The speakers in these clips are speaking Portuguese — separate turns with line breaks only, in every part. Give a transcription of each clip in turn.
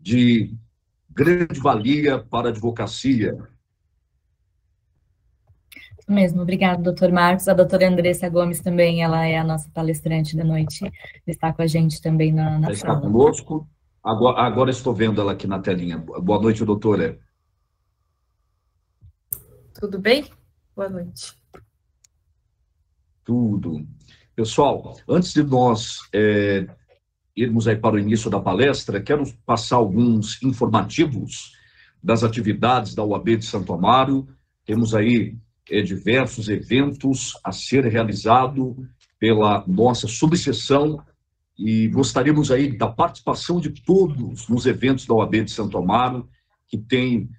de grande valia para a advocacia.
Mesmo, obrigado, doutor Marcos. A doutora Andressa Gomes também, ela é a nossa palestrante da noite, está com a gente também na
Já está
sala.
conosco. Agora estou vendo ela aqui na telinha. Boa noite, doutora.
Tudo bem? Boa noite.
Tudo. Pessoal, antes de nós irmos aí para o início da palestra, quero passar alguns informativos das atividades da OAB de Santo Amaro. Temos aí diversos eventos a ser realizado pela nossa subseção e gostaríamos aí da participação de todos nos eventos da OAB de Santo Amaro, que tem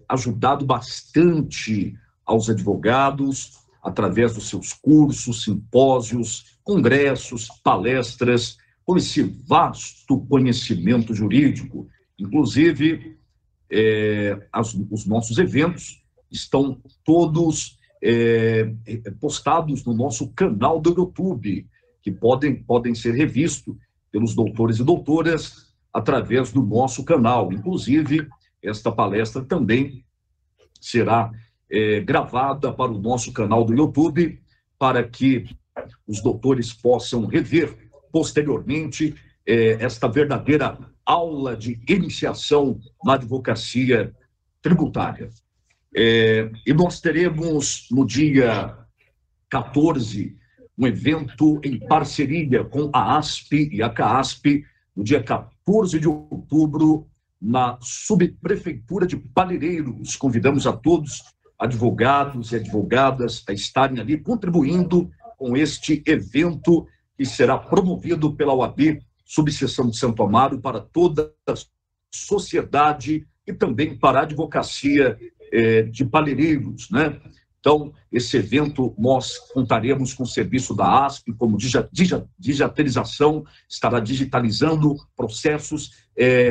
ajudado bastante aos advogados através dos seus cursos, simpósios, congressos, palestras, com esse vasto conhecimento jurídico. Inclusive, os nossos eventos estão todos postados no nosso canal do YouTube, que podem ser revistos pelos doutores e doutoras através do nosso canal. Inclusive, esta palestra também será gravada para o nosso canal do YouTube, para que os doutores possam rever posteriormente esta verdadeira aula de iniciação na advocacia tributária. E nós teremos no dia 14 um evento em parceria com a ASP e a CAASP, no dia 14 de outubro, na subprefeitura de Palheireiros. Convidamos a todos, advogados e advogadas, a estarem ali contribuindo com este evento que será promovido pela OAB, subseção de Santo Amaro, para toda a sociedade e também para a advocacia de Palheireiros, né? Então, esse evento nós contaremos com o serviço da ASP, como digitalização, estará digitalizando processos,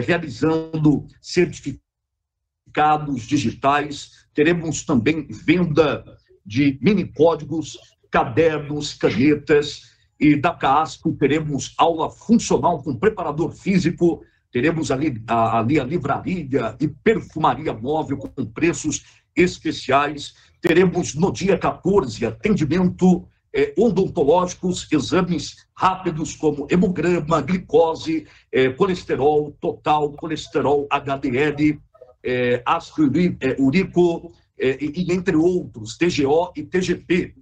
realizando certificados digitais. Teremos também venda de mini-códigos, cadernos, canetas, e da CAASP teremos aula funcional com preparador físico, teremos ali a livraria e perfumaria móvel com preços especiais. Teremos no dia 14 atendimento odontológicos, exames rápidos como hemograma, glicose, colesterol total, colesterol HDL, ácido úrico, e entre outros, TGO e TGP.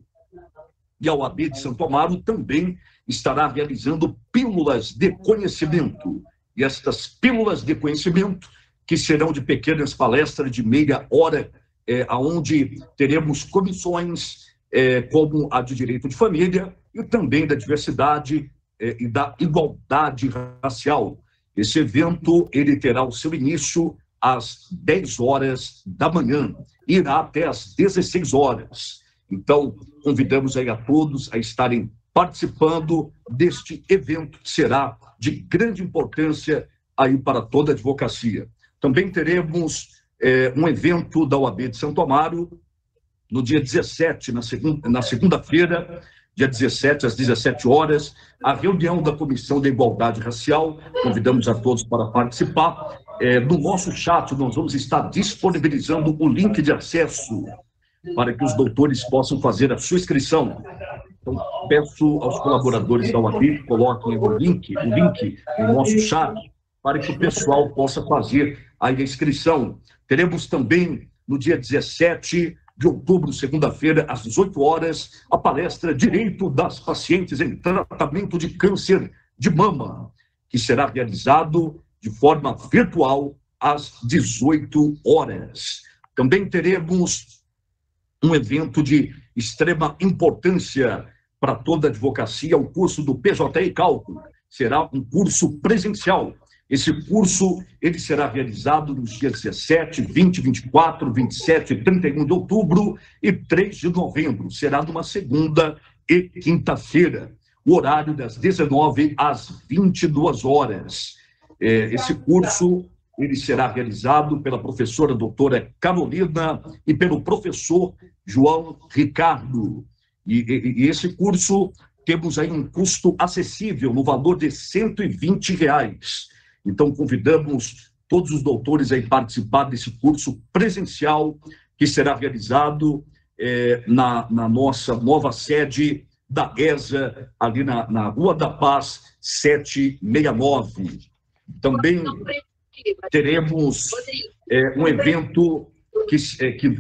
E a OAB de Santo Amaro também estará realizando pílulas de conhecimento. E estas pílulas de conhecimento, que serão de pequenas palestras de meia hora, onde teremos comissões como a de Direito de Família e também da diversidade e da igualdade racial. Esse evento ele terá o seu início às 10 horas da manhã, irá até às 16 horas. Então, convidamos aí a todos a estarem participando deste evento, que será de grande importância aí para toda a advocacia. Também teremos um evento da OAB de Santo Amaro, no dia 17, na segunda-feira, dia 17, às 17 horas, a reunião da Comissão de Igualdade Racial. Convidamos a todos para participar. No nosso chat, nós vamos estar disponibilizando o link de acesso para que os doutores possam fazer a sua inscrição. Então, peço aos colaboradores da OAB que coloquem o link no nosso chat, para que o pessoal possa fazer a inscrição. Teremos também, no dia 17 de outubro, segunda-feira, às 18 horas, a palestra Direito das Pacientes em Tratamento de Câncer de Mama, que será realizado de forma virtual às 18 horas. Também teremos um evento de extrema importância para toda a advocacia, o curso do PJE Cálculo. Será um curso presencial. Esse curso ele será realizado nos dias 17, 20, 24, 27 e 31 de outubro e 3 de novembro. Será numa segunda e quinta-feira. O horário das 19 às 22 horas. Esse curso ele será realizado pela professora doutora Carolina e pelo professor João Ricardo. E esse curso temos aí um custo acessível no valor de R$ 120. Então, convidamos todos os doutores a participar desse curso presencial que será realizado na nossa nova sede da ESA, ali na Rua da Paz, 769. Também teremos um evento que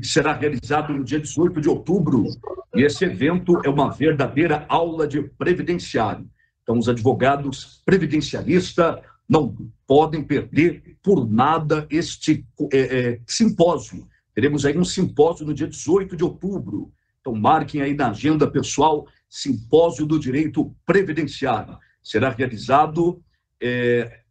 será realizado no dia 18 de outubro, e esse evento é uma verdadeira aula de previdenciário. Então, os advogados previdenciaristas não podem perder por nada este simpósio. Teremos aí um simpósio no dia 18 de outubro. Então, marquem aí na agenda pessoal, Simpósio do Direito Previdenciário. Será realizado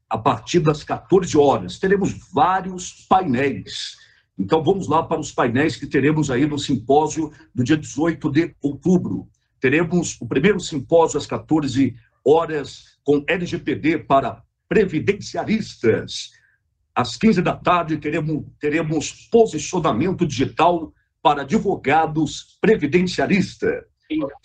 a partir das 14 horas. Teremos vários painéis. Então, vamos lá para os painéis que teremos aí no simpósio do dia 18 de outubro. Teremos o primeiro simpósio às 14 horas com LGPD para previdenciaristas. Às 15 da tarde, teremos posicionamento digital para advogados previdenciaristas.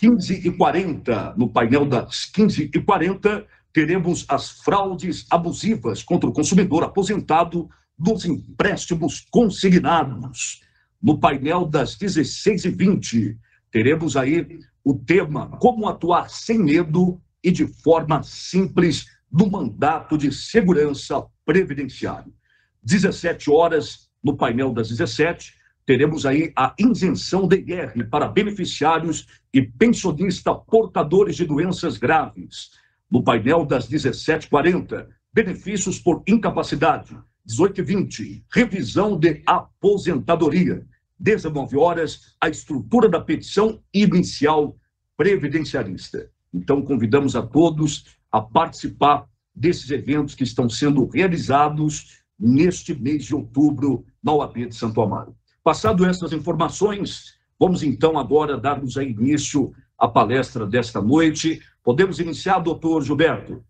15h40, no painel das 15h40, teremos as fraudes abusivas contra o consumidor aposentado dos empréstimos consignados. No painel das 16h20, teremos aí o tema Como atuar sem medo e de forma simples no mandato de segurança previdenciário. 17 horas, no painel das 17, teremos aí a isenção de IR para beneficiários e pensionistas portadores de doenças graves. No painel das 17h40, benefícios por incapacidade. 18h20, revisão de aposentadoria. 19 horas, a estrutura da petição inicial previdenciarista. Então, convidamos a todos a participar desses eventos que estão sendo realizados neste mês de outubro na OAB de Santo Amaro. Passado essas informações, vamos então agora darmos início à palestra desta noite. Podemos iniciar, doutor Gilberto?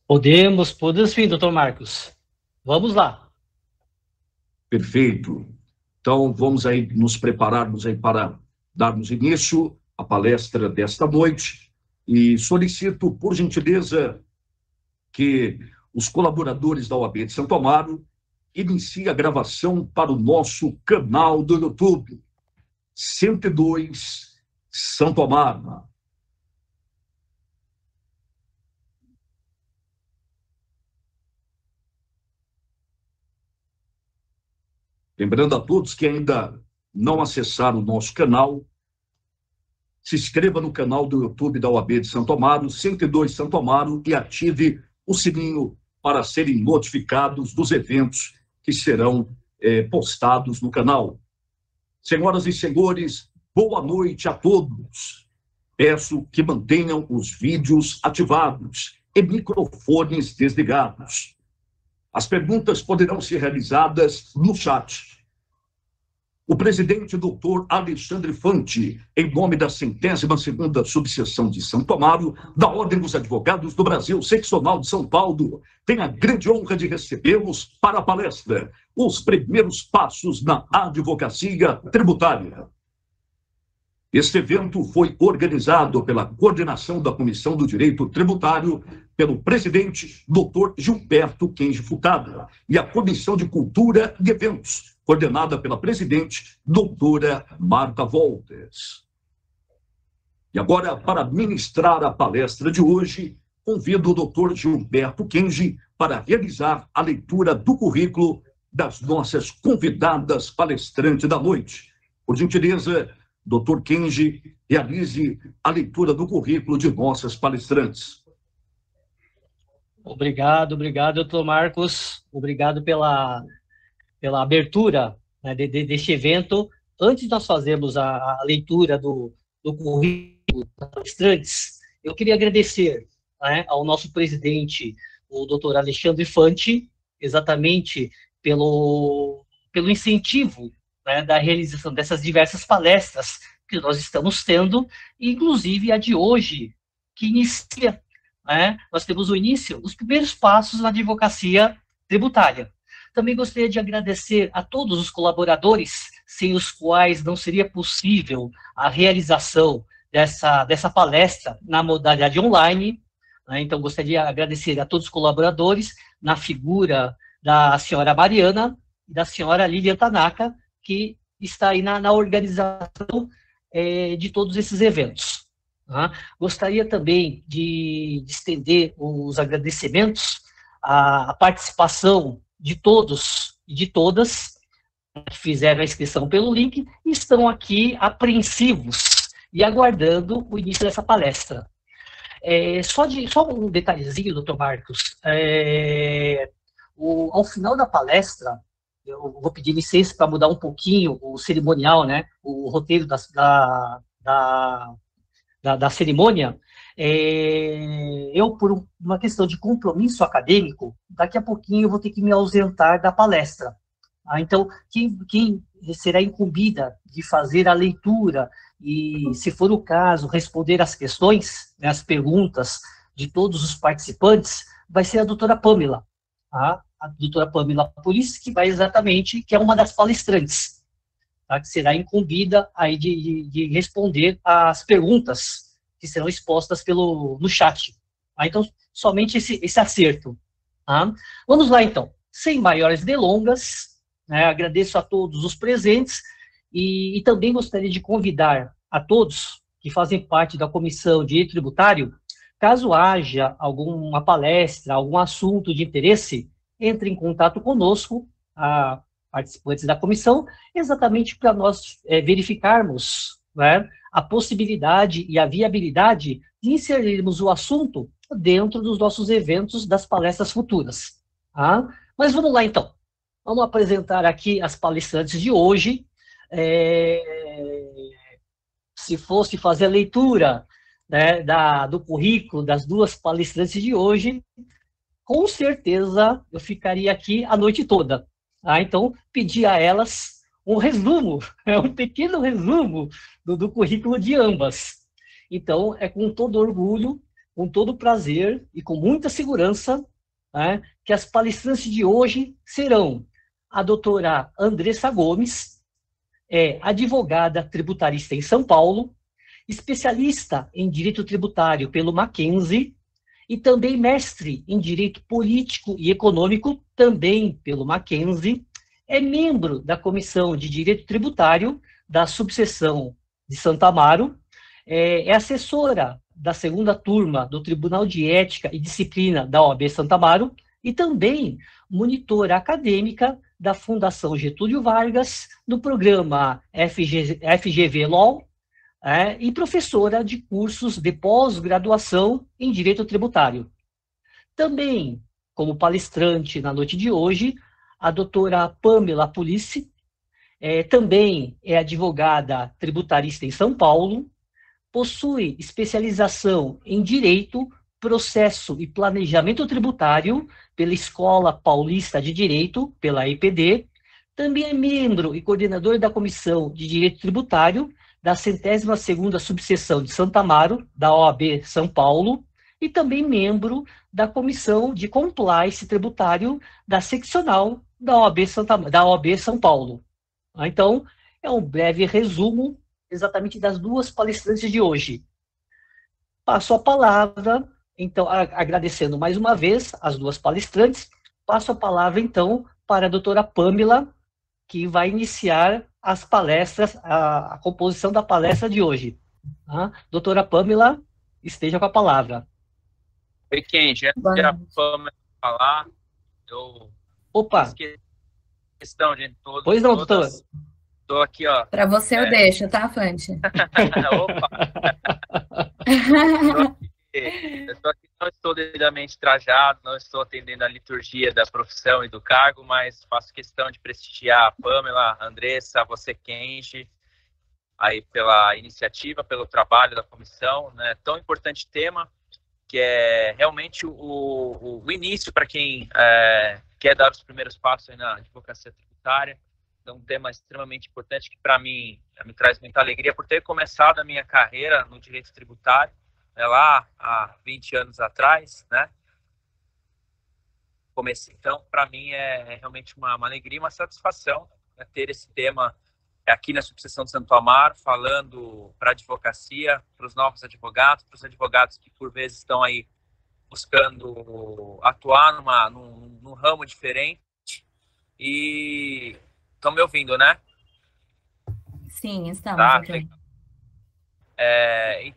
Podemos sim, doutor Marcos. Vamos lá.
Perfeito. Então, vamos aí nos prepararmos aí para darmos início à palestra desta noite e solicito, por gentileza, que os colaboradores da OAB de Santo Amaro iniciem a gravação para o nosso canal do YouTube, 102 Santo Amaro. Lembrando a todos que ainda não acessaram o nosso canal, se inscreva no canal do YouTube da OAB de Santo Amaro, 102 Santo Amaro, e ative o sininho para serem notificados dos eventos que serão postados no canal. Senhoras e senhores, boa noite a todos. Peço que mantenham os vídeos ativados e microfones desligados. As perguntas poderão ser realizadas no chat. O presidente doutor Alexandre Fante, em nome da 102ª subseção de Santo Amaro, da Ordem dos Advogados do Brasil, seccional de São Paulo, tem a grande honra de recebê-los para a palestra Os Primeiros Passos na Advocacia Tributária. Este evento foi organizado pela coordenação da Comissão do Direito Tributário pelo presidente Dr. Gilberto Kenji Futada e a Comissão de Cultura e Eventos, coordenada pela presidente doutora Marta Voltes. E agora, para ministrar a palestra de hoje, convido o Dr. Gilberto Kenji para realizar a leitura do currículo das nossas convidadas palestrantes da noite. Por gentileza, Dr. Kenji, realize a leitura do currículo de nossas palestrantes.
Obrigado, doutor Marcos. Obrigado pela abertura, né, deste evento. Antes de nós fazermos a leitura do currículo das palestrantes, eu queria agradecer, né, ao nosso presidente, o doutor Alexandre Fante, exatamente pelo incentivo, né, da realização dessas diversas palestras que nós estamos tendo, inclusive a de hoje, que inicia, né, nós temos o início, os primeiros passos na advocacia tributária. Também gostaria de agradecer a todos os colaboradores, sem os quais não seria possível a realização dessa palestra na modalidade online, né? Então, gostaria de agradecer a todos os colaboradores, na figura da senhora Mariana e da senhora Lilian Tanaka, que está aí na organização de todos esses eventos. Tá? Gostaria também de estender os agradecimentos à participação de todos e de todas que fizeram a inscrição pelo link e estão aqui apreensivos e aguardando o início dessa palestra. Só um detalhezinho, doutor Marcos. Ao final da palestra, eu vou pedir licença para mudar um pouquinho o cerimonial, né? O roteiro da cerimônia. Eu, por uma questão de compromisso acadêmico, daqui a pouquinho eu vou ter que me ausentar da palestra. Então, quem será incumbida de fazer a leitura e, se for o caso, responder às questões, né, as perguntas de todos os participantes, vai ser a doutora Pamela. Tá? A doutora Pamela Pulis, que é uma das palestrantes, tá? Que será incumbida aí de responder às perguntas que serão expostas no chat. Tá? Então, somente esse acerto. Tá? Vamos lá, então. Sem maiores delongas, né, agradeço a todos os presentes e também gostaria de convidar a todos que fazem parte da Comissão de Direito Tributário, caso haja alguma palestra, algum assunto de interesse, entre em contato conosco, participantes da comissão, exatamente para nós verificarmos, né, a possibilidade e a viabilidade de inserirmos o assunto dentro dos nossos eventos das palestras futuras. Tá? Mas vamos lá, então. Vamos apresentar aqui as palestrantes de hoje. Se fosse fazer a leitura, né, do currículo das duas palestrantes de hoje, com certeza eu ficaria aqui a noite toda. Tá? Então, pedi a elas um resumo, um pequeno resumo do currículo de ambas. Então, é com todo orgulho, com todo prazer e com muita segurança, né, que as palestrantes de hoje serão a doutora Andressa Gomes, advogada tributarista em São Paulo, especialista em Direito Tributário pelo Mackenzie e também mestre em Direito Político e Econômico, também pelo Mackenzie, é membro da Comissão de Direito Tributário da subseção de Santa Amaro, é assessora da segunda turma do Tribunal de Ética e Disciplina da OAB Santa Amaro e também monitora acadêmica da Fundação Getúlio Vargas, no programa FGV Law, e professora de cursos de pós-graduação em Direito Tributário. Também, como palestrante na noite de hoje, a doutora Pamela Pulis, também é advogada tributarista em São Paulo, possui especialização em Direito, Processo e Planejamento Tributário pela Escola Paulista de Direito, pela EPD, também é membro e coordenador da Comissão de Direito Tributário da 102ª Subseção de Santa Amaro, da OAB São Paulo, e também membro da Comissão de Compliance Tributário da Seccional da OAB São Paulo. Então, é um breve resumo exatamente das duas palestrantes de hoje. Passo a palavra, então, agradecendo mais uma vez as duas palestrantes, passo a palavra, então, para a doutora Pamela, que vai iniciar as palestras, a composição da palestra de hoje. Tá? Doutora Pamela, esteja com a palavra.
Oi, Kenji. Antes de a Pamela falar, eu fiz questão de todos.
Pois não, doutora.
Estou aqui, ó.
Para você eu deixo, tá, Flante?
Opa! Eu estou aqui, não estou devidamente trajado, não estou atendendo a liturgia da profissão e do cargo, mas faço questão de prestigiar a Pamela, a Andressa, você, Kenji, aí pela iniciativa, pelo trabalho da comissão, né? Tão importante tema, que é realmente o início para quem quer dar os primeiros passos aí na advocacia tributária. Então, um tema extremamente importante que, para mim, me traz muita alegria por ter começado a minha carreira no direito tributário, lá há 20 anos atrás, né? Comecei, então, para mim é realmente uma alegria, uma satisfação, né, ter esse tema aqui na subseção de Santo Amaro, falando para a advocacia, para os novos advogados, para os advogados que por vezes estão aí buscando atuar num ramo diferente. E estão me ouvindo, né?
Sim, estamos.
Tá?
Okay.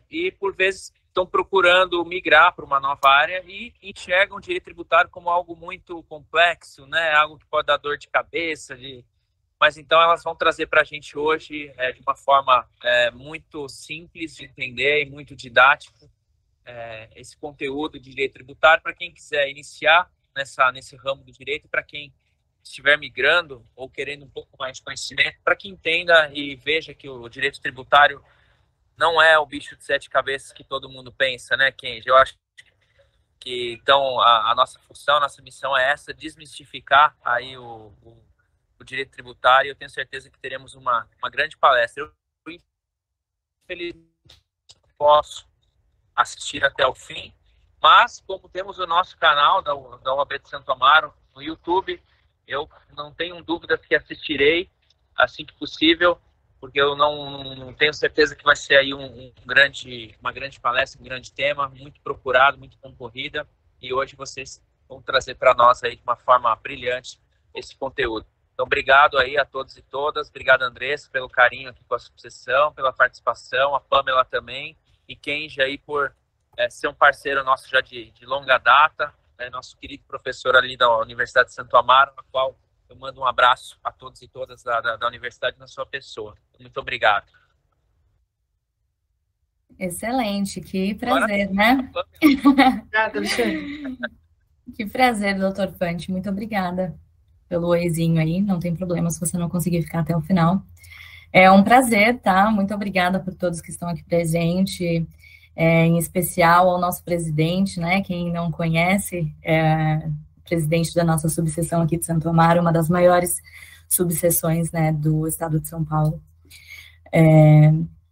E por vezes estão procurando migrar para uma nova área e enxergam o direito tributário como algo muito complexo, né? Algo que pode dar dor de cabeça, mas então elas vão trazer para a gente hoje de uma forma muito simples de entender e muito didático esse conteúdo de direito tributário para quem quiser iniciar nesse ramo do direito, para quem estiver migrando ou querendo um pouco mais de conhecimento, para que entenda e veja que o direito tributário não é o bicho de 7 cabeças que todo mundo pensa, né, Kenji? Eu acho que, então, a nossa função, a nossa missão é essa, desmistificar aí o direito tributário, e eu tenho certeza que teremos uma grande palestra. Eu, infelizmente, posso assistir até o fim, mas, como temos o nosso canal da OAB de Santo Amaro no YouTube, eu não tenho dúvidas que assistirei assim que possível, porque eu não tenho certeza que vai ser aí uma grande palestra, um grande tema, muito procurado, muito concorrida, e hoje vocês vão trazer para nós aí de uma forma brilhante esse conteúdo. Então, obrigado aí a todos e todas, obrigado, Andressa, pelo carinho aqui com a subseção, pela participação, a Pamela também, e Kenji aí por ser um parceiro nosso já de longa data, nosso querido professor ali da Universidade de Santo Amaro, na qual eu mando um abraço a todos e todas da universidade na sua pessoa. Muito obrigado.
Excelente, que prazer, né?
Obrigada, Alexandre.
Que prazer, doutor Fante, muito obrigada pelo oizinho aí, não tem problema se você não conseguir ficar até o final. É um prazer, tá? Muito obrigada por todos que estão aqui presentes, em especial ao nosso presidente, né? Quem não conhece, presidente da nossa subseção aqui de Santo Amaro, uma das maiores subseções, né, do estado de São Paulo,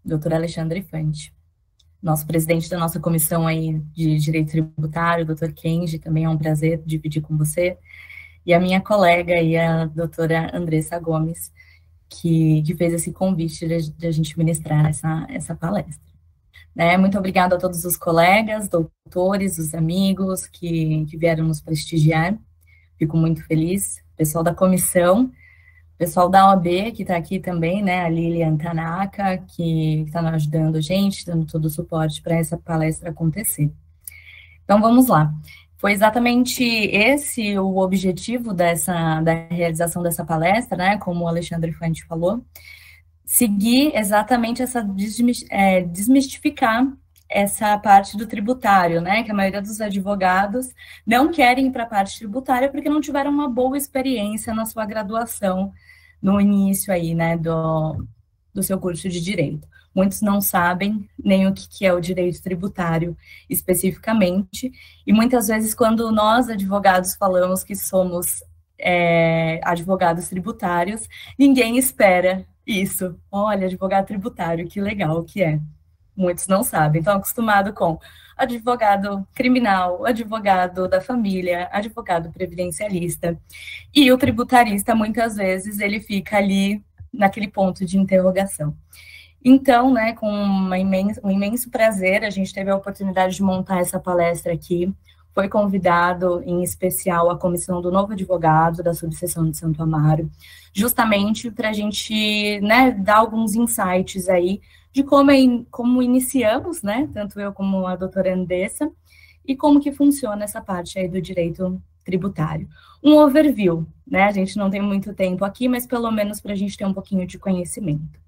doutor Alexandre Fante. Nosso presidente da nossa comissão aí de Direito Tributário, doutor Kenji, também é um prazer dividir com você, e a minha colega aí, a doutora Andressa Gomes, que fez esse convite de a gente ministrar essa palestra. Muito obrigada a todos os colegas, doutores, os amigos que vieram nos prestigiar, fico muito feliz, pessoal da comissão, pessoal da OAB, que está aqui também, né, a Lilian Tanaka, que está ajudando a gente, dando todo o suporte para essa palestra acontecer. Então, vamos lá. Foi exatamente esse o objetivo da realização dessa palestra, né, como o Alexandre Fante falou, seguir exatamente desmistificar essa parte do tributário, né, que a maioria dos advogados não querem ir para a parte tributária porque não tiveram uma boa experiência na sua graduação, no início aí, né, do seu curso de Direito. Muitos não sabem nem o que é o direito tributário especificamente, e muitas vezes quando nós, advogados, falamos que somos advogados tributários, ninguém espera isso. Olha, advogado tributário, que legal que é. Muitos não sabem, estão acostumados com advogado criminal, advogado da família, advogado previdencialista, e o tributarista, muitas vezes, ele fica ali naquele ponto de interrogação. Então, né, com um imenso prazer, a gente teve a oportunidade de montar essa palestra aqui. Foi convidado, em especial, a comissão do novo advogado da subseção de Santo Amaro, justamente para a gente, né, dar alguns insights aí de como iniciamos, né, tanto eu como a doutora Andressa, e como que funciona essa parte aí do direito tributário. Um overview, né, a gente não tem muito tempo aqui, mas pelo menos para a gente ter um pouquinho de conhecimento,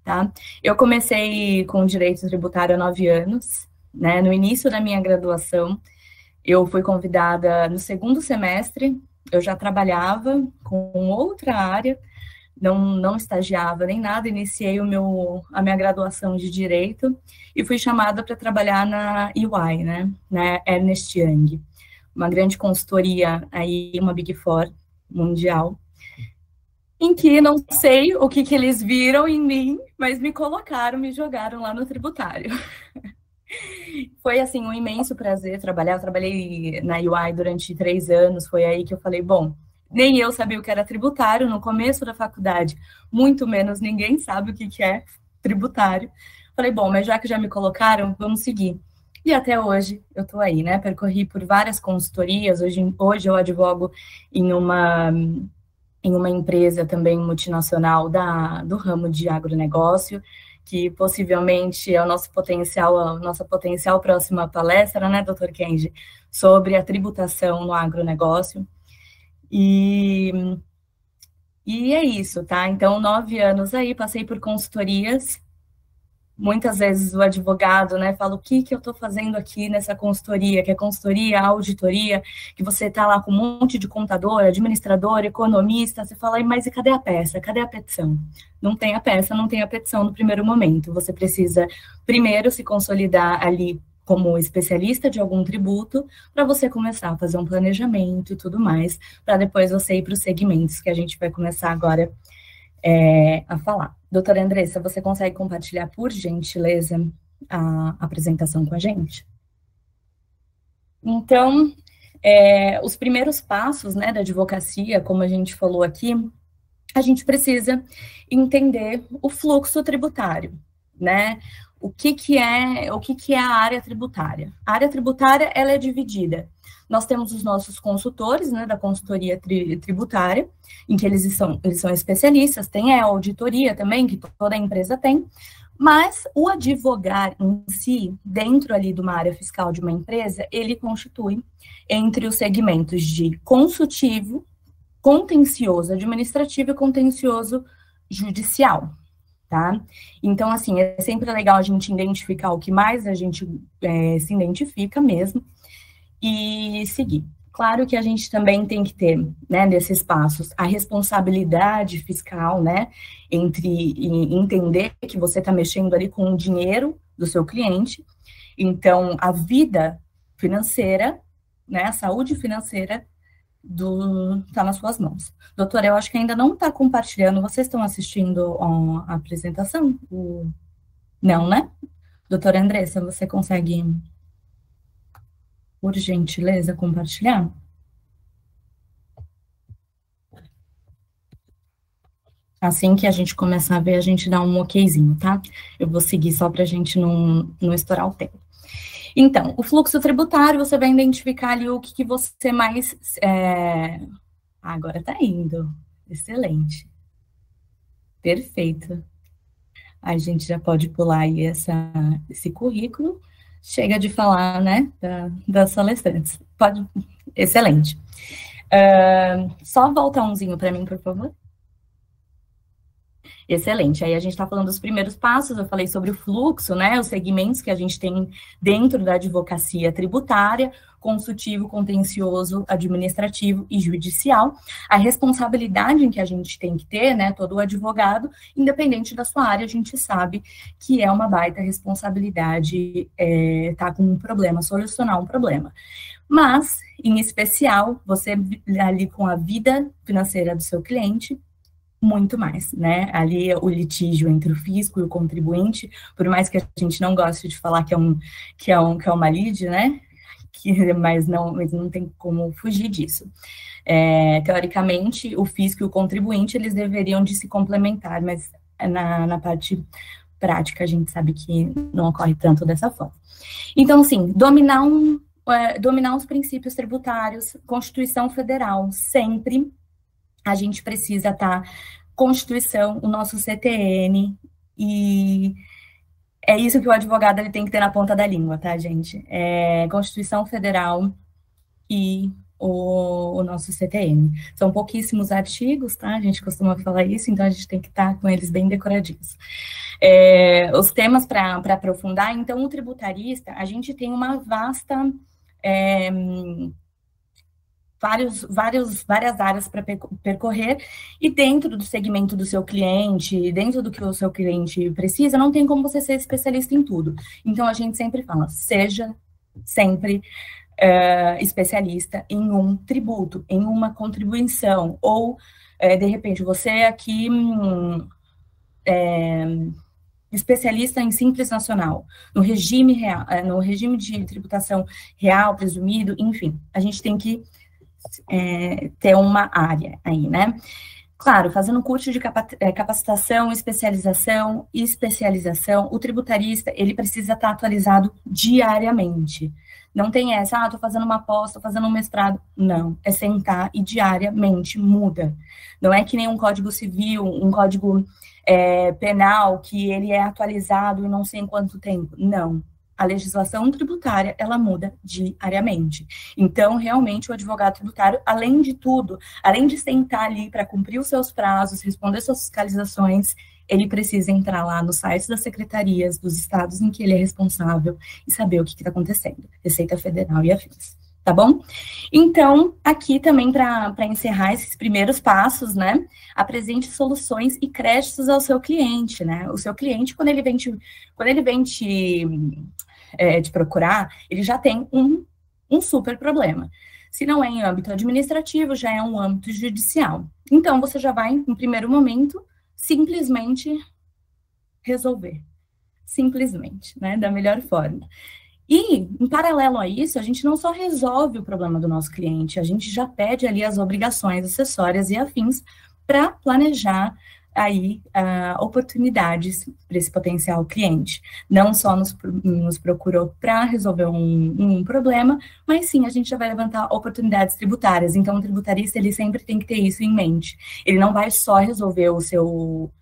tá? Eu comecei com direito tributário há 9 anos, né, no início da minha graduação. Eu fui convidada no segundo semestre, eu já trabalhava com outra área, não estagiava nem nada, iniciei a minha graduação de Direito e fui chamada para trabalhar na EY, né, na Ernst Young, uma grande consultoria, aí, uma Big Four mundial, em que não sei o que eles viram em mim, mas me jogaram lá no tributário. Foi, assim, um imenso prazer trabalhar. Eu trabalhei na UI durante 3 anos, foi aí que eu falei, bom, nem eu sabia o que era tributário no começo da faculdade, muito menos ninguém sabe o que é tributário. Falei, bom, mas já que já me colocaram, vamos seguir. E até hoje eu estou aí, né? Percorri por várias consultorias. Hoje eu advogo em uma empresa também multinacional do ramo de agronegócio, que possivelmente é a nossa potencial próxima palestra, né, doutor Kenji, sobre a tributação no agronegócio. E é isso, tá? Então, 9 anos aí, passei por consultorias. Muitas vezes o advogado, né, fala o que eu estou fazendo aqui nessa consultoria, que é consultoria, auditoria, que você está lá com um monte de contador, administrador, economista, você fala, mas e cadê a peça? Cadê a petição? Não tem a peça, não tem a petição no primeiro momento. Você precisa, primeiro, se consolidar ali como especialista de algum tributo, para você começar a fazer um planejamento e tudo mais, para depois você ir para os segmentos que a gente vai começar agora a falar. Doutora Andressa, você consegue compartilhar, por gentileza, a apresentação com a gente? Então, os primeiros passos, né, da advocacia, como a gente falou aqui, a gente precisa entender o fluxo tributário, né? O que é a área tributária? A área tributária, ela é dividida. Nós temos os nossos consultores, né, da consultoria tributária, em que eles são especialistas, tem a auditoria também, que toda empresa tem, mas o advogar em si, dentro ali de uma área fiscal de uma empresa, ele constitui entre os segmentos de consultivo, contencioso administrativo e contencioso judicial, tá? Então, assim, é sempre legal a gente identificar o que mais a gente se identifica mesmo e seguir. Claro que a gente também tem que ter, né, nesses passos, a responsabilidade fiscal, né, entre entender que você está mexendo ali com o dinheiro do seu cliente. Então, a vida financeira, né, a saúde financeira está nas suas mãos. Doutora, eu acho que ainda não está compartilhando. Vocês estão assistindo a apresentação? Não, né? Doutora Andressa, você consegue, por gentileza, compartilhar? Assim que a gente começar a ver, a gente dá um okzinho, tá? Eu vou seguir só para a gente não estourar o tempo. Então, o fluxo tributário, você vai identificar ali o que você mais... Agora tá indo. Excelente. Perfeito. A gente já pode pular aí esse currículo. Chega de falar, né, das palestrantes. Pode... Excelente. Só volta umzinho para mim, por favor. Excelente. Aí a gente está falando dos primeiros passos, eu falei sobre o fluxo, né, os segmentos que a gente tem dentro da advocacia tributária, consultivo, contencioso, administrativo e judicial. A responsabilidade em que a gente tem que ter, né, todo advogado, independente da sua área, a gente sabe que é uma baita responsabilidade tá com um problema, solucionar um problema. Mas, em especial, você ali com a vida financeira do seu cliente, muito mais, né? Ali o litígio entre o fisco e o contribuinte, por mais que a gente não goste de falar que é uma lide, né? Mas não tem como fugir disso. Teoricamente, o fisco e o contribuinte, eles deveriam de se complementar, mas na parte prática a gente sabe que não ocorre tanto dessa forma. Então, assim, dominar os princípios tributários, Constituição Federal, sempre a gente precisa estar Constituição, o nosso CTN, e é isso que o advogado ele tem que ter na ponta da língua, tá, gente? Constituição Federal e o nosso CTN. São pouquíssimos artigos, tá? A gente costuma falar isso, então a gente tem que estar com eles bem decoradinhos. Os temas para aprofundar, então, o tributarista, a gente tem uma vasta... várias áreas para percorrer, e dentro do segmento do seu cliente, dentro do que o seu cliente precisa, não tem como você ser especialista em tudo. Então, a gente sempre fala, seja sempre especialista em um tributo, em uma contribuição, ou, de repente, você aqui... especialista em Simples Nacional, no regime real, no regime de tributação real, presumido, enfim, a gente tem que ter uma área aí, né? Claro, fazendo curso de capacitação, especialização, o tributarista, ele precisa estar atualizado diariamente. Não tem essa, estou fazendo uma pós, estou fazendo um mestrado. Não, é sentar e diariamente muda. Não é que nem um código civil, um código penal, que ele é atualizado em não sei em quanto tempo. Não. A legislação tributária, ela muda diariamente. Então, realmente, o advogado tributário, além de tudo, além de sentar ali para cumprir os seus prazos, responder suas fiscalizações, ele precisa entrar lá no site das secretarias dos estados em que ele é responsável e saber o que está acontecendo, Receita Federal e afins, tá bom? Então, aqui também, para encerrar esses primeiros passos, né, apresente soluções e créditos ao seu cliente, né? O seu cliente, quando ele vem te procurar, ele já tem um super problema. Se não é em âmbito administrativo, já é um âmbito judicial. Então, você já vai, em primeiro momento, simplesmente resolver. Simplesmente, né? Da melhor forma. E, em paralelo a isso, a gente não só resolve o problema do nosso cliente, a gente já pede ali as obrigações acessórias e afins para planejar aí oportunidades para esse potencial cliente. Não só nos procurou para resolver um problema, mas sim, a gente já vai levantar oportunidades tributárias. Então, o tributarista, ele sempre tem que ter isso em mente. Ele não vai só resolver o seu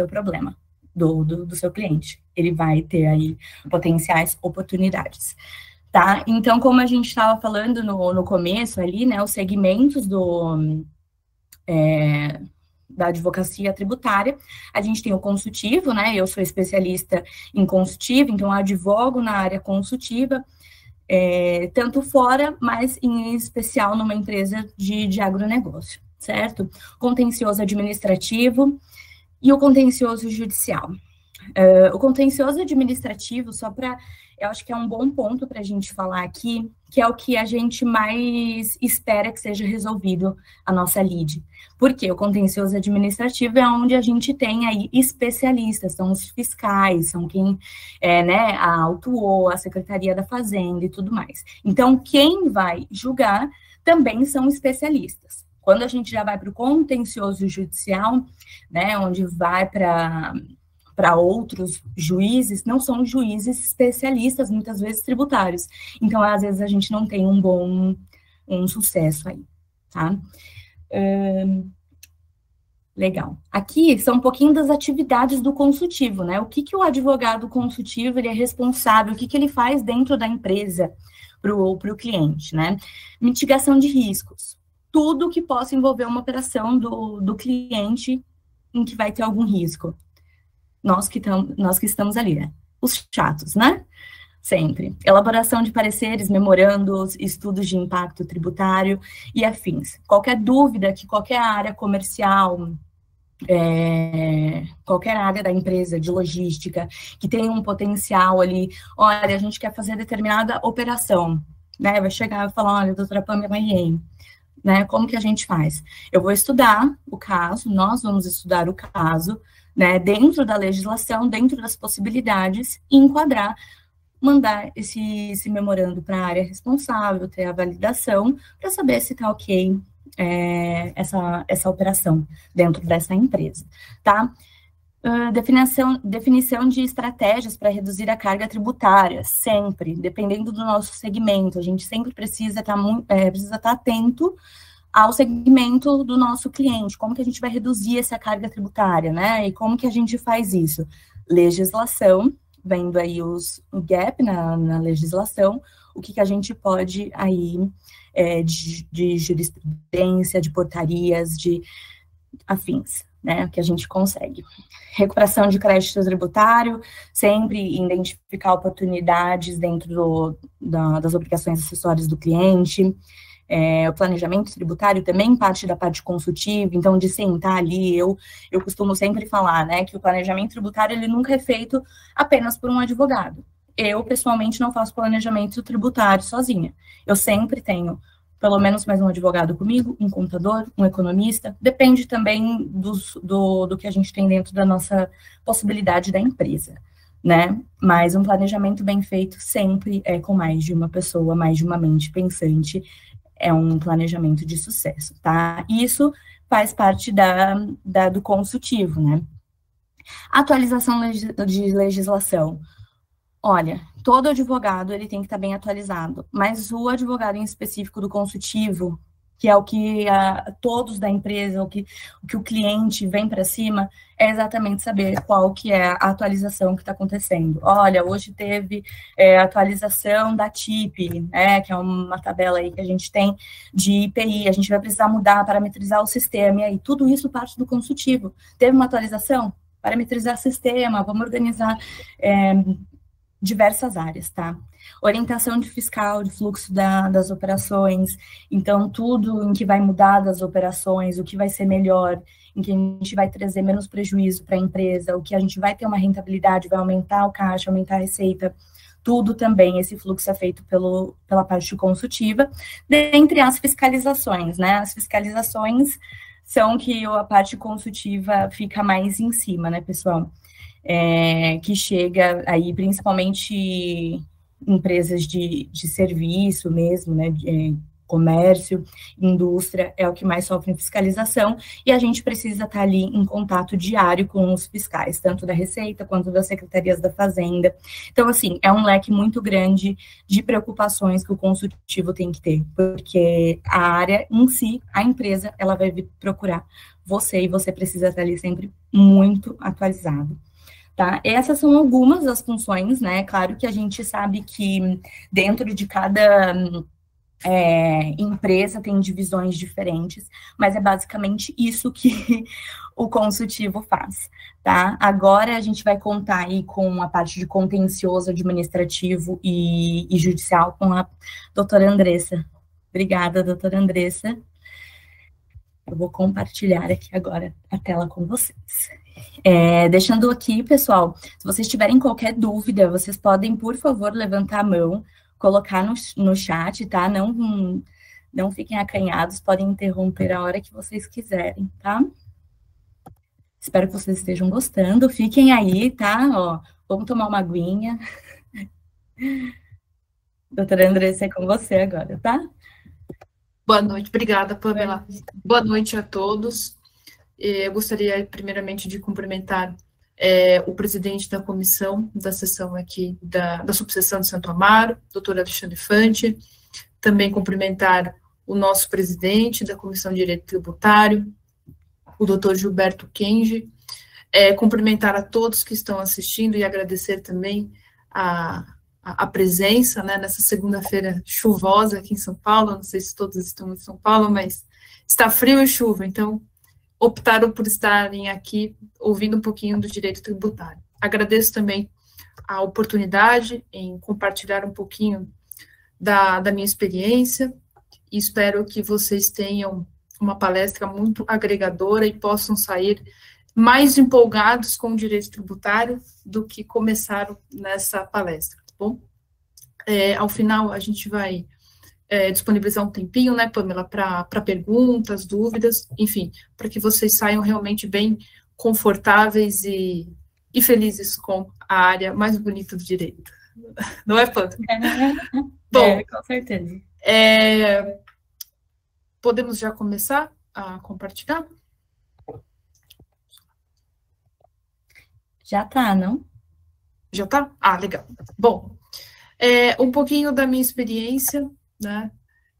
problema do seu cliente. Ele vai ter aí potenciais oportunidades. Tá? Então, como a gente estava falando no começo ali, né, os segmentos da advocacia tributária, a gente tem o consultivo, né, eu sou especialista em consultivo, então eu advogo na área consultiva, tanto fora, mas em especial numa empresa de agronegócio, certo? Contencioso administrativo e o contencioso judicial. O contencioso administrativo, eu acho que é um bom ponto para a gente falar aqui, que é o que a gente mais espera que seja resolvido a nossa lide. Porque o contencioso administrativo é onde a gente tem aí especialistas, são os fiscais, são quem, né, a autuou, a Secretaria da Fazenda e tudo mais. Então, quem vai julgar também são especialistas. Quando a gente já vai para o contencioso judicial, né, onde vai para outros juízes, não são juízes especialistas, muitas vezes tributários. Então, às vezes, a gente não tem um sucesso aí, tá? Legal. Aqui são um pouquinho das atividades do consultivo, né? O que o advogado consultivo ele é responsável, o que ele faz dentro da empresa para o cliente, né? Mitigação de riscos. Tudo que possa envolver uma operação do cliente em que vai ter algum risco. Nós que estamos ali, né? Os chatos, né? Sempre. Elaboração de pareceres, memorandos, estudos de impacto tributário e afins. Qualquer dúvida que qualquer área comercial, qualquer área da empresa de logística, que tem um potencial ali, olha, a gente quer fazer determinada operação, né? Vai chegar e falar, olha, doutora Pamela, né? Como que a gente faz? Eu vou estudar o caso, nós vamos estudar o caso, né, dentro da legislação, dentro das possibilidades, e enquadrar, mandar esse memorando para a área responsável, ter a validação, para saber se está ok essa operação dentro dessa empresa, tá? Definição de estratégias para reduzir a carga tributária, sempre, dependendo do nosso segmento, a gente sempre precisa estar atento ao segmento do nosso cliente, como que a gente vai reduzir essa carga tributária, né, e como que a gente faz isso? Legislação, vendo aí o gap na legislação, o que a gente pode aí, de jurisprudência, de portarias, de afins, né, que a gente consegue. Recuperação de crédito tributário, sempre identificar oportunidades dentro das obrigações acessórias do cliente. O planejamento tributário também parte da parte consultiva, então de sentar ali, eu costumo sempre falar, né, que o planejamento tributário, ele nunca é feito apenas por um advogado. Eu, pessoalmente, não faço planejamento tributário sozinha. Eu sempre tenho pelo menos mais um advogado comigo, um contador, um economista, depende também do que a gente tem dentro da nossa possibilidade da empresa, né? Mas um planejamento bem feito sempre é com mais de uma pessoa, mais de uma mente pensante, é um planejamento de sucesso, tá? Isso faz parte do consultivo, né? Atualização de legislação. Olha, todo advogado ele tem que estar bem atualizado, mas o advogado em específico do consultivo, que é o que todos da empresa, o que o cliente vem para cima, é exatamente saber qual que é a atualização que está acontecendo. Olha, hoje teve atualização da TIP, né, que é uma tabela aí que a gente tem de IPI, a gente vai precisar mudar, parametrizar o sistema, e aí tudo isso parte do consultivo. Teve uma atualização? Parametrizar o sistema, vamos organizar diversas áreas, tá? Orientação de fiscal, de fluxo das operações, então tudo em que vai mudar das operações, o que vai ser melhor, em que a gente vai trazer menos prejuízo para a empresa, o que a gente vai ter uma rentabilidade, vai aumentar o caixa, aumentar a receita, tudo também, esse fluxo é feito pela parte consultiva, dentre as fiscalizações, né? As fiscalizações são que a parte consultiva fica mais em cima, né, pessoal? Que chega aí, principalmente empresas de serviço mesmo, né, de comércio, indústria, é o que mais sofre fiscalização, e a gente precisa estar ali em contato diário com os fiscais, tanto da Receita quanto das secretarias da Fazenda. Então, assim, é um leque muito grande de preocupações que o consultivo tem que ter, porque a área em si, a empresa, ela vai vir procurar você, e você precisa estar ali sempre muito atualizado. Tá? Essas são algumas das funções, né? Claro que a gente sabe que dentro de cada empresa tem divisões diferentes, mas é basicamente isso que o consultivo faz, tá? Agora a gente vai contar aí com a parte de contencioso administrativo e judicial com a doutora Andressa. Obrigada, doutora Andressa. Eu vou compartilhar aqui agora a tela com vocês. Deixando aqui, pessoal, se vocês tiverem qualquer dúvida, vocês podem, por favor, levantar a mão, colocar no chat, tá? Não fiquem acanhados, podem interromper a hora que vocês quiserem, tá? Espero que vocês estejam gostando. Fiquem aí, tá? Ó, vamos tomar uma aguinha. Doutora Andressa, é com você agora, tá?
Boa noite, obrigada, Pamela. Boa noite a todos. Eu gostaria, primeiramente, de cumprimentar o presidente da comissão da sessão aqui da subseção de Santo Amaro, doutor Alexandre Fante, também cumprimentar o nosso presidente da Comissão de Direito Tributário, o doutor Gilberto Kenji, cumprimentar a todos que estão assistindo e agradecer também a presença, né, nessa segunda-feira chuvosa aqui em São Paulo. Não sei se todos estão em São Paulo, mas está frio e chuva, então optaram por estarem aqui ouvindo um pouquinho do direito tributário. Agradeço também a oportunidade em compartilhar um pouquinho da minha experiência e espero que vocês tenham uma palestra muito agregadora e possam sair mais empolgados com o direito tributário do que começaram nessa palestra, tá bom? Ao final, a gente vai disponibilizar um tempinho, né, Pamela, para perguntas, dúvidas, enfim, para que vocês saiam realmente bem confortáveis e felizes com a área mais bonita do direito. Não é, Pamela? Bom,
com certeza.
Podemos já começar a compartilhar?
Já tá, não?
Já tá? Ah, legal. Bom, um pouquinho da minha experiência, né?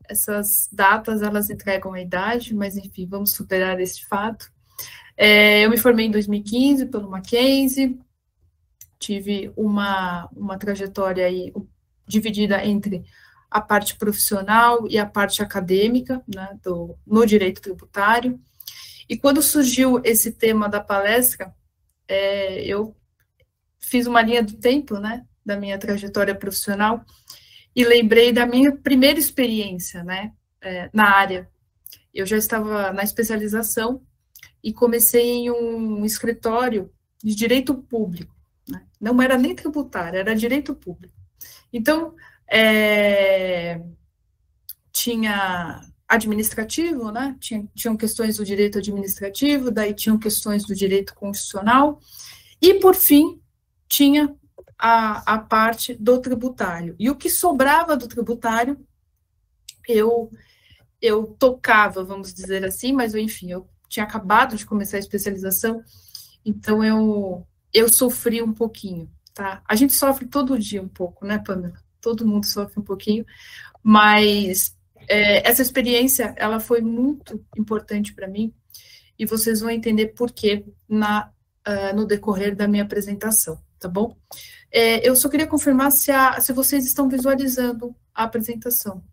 Essas datas, elas entregam a idade, mas, enfim, vamos superar este fato. Eu me formei em 2015 pelo Mackenzie, tive uma trajetória aí dividida entre a parte profissional e a parte acadêmica, né, no direito tributário. E quando surgiu esse tema da palestra, eu fiz uma linha do tempo, né, da minha trajetória profissional, e lembrei da minha primeira experiência, né, na área. Eu já estava na especialização e comecei em um escritório de direito público, né? Não era nem tributário, era direito público. Então, tinha administrativo, né, tinham questões do direito administrativo, daí tinham questões do direito constitucional, e, por fim, tinha a parte do tributário. E o que sobrava do tributário, eu tocava, vamos dizer assim, mas, enfim, eu tinha acabado de começar a especialização, então eu sofri um pouquinho, tá? A gente sofre todo dia um pouco, né, Pamela? Todo mundo sofre um pouquinho, mas essa experiência, ela foi muito importante para mim, e vocês vão entender por quê no decorrer da minha apresentação, tá bom? Eu só queria confirmar se vocês estão visualizando a apresentação.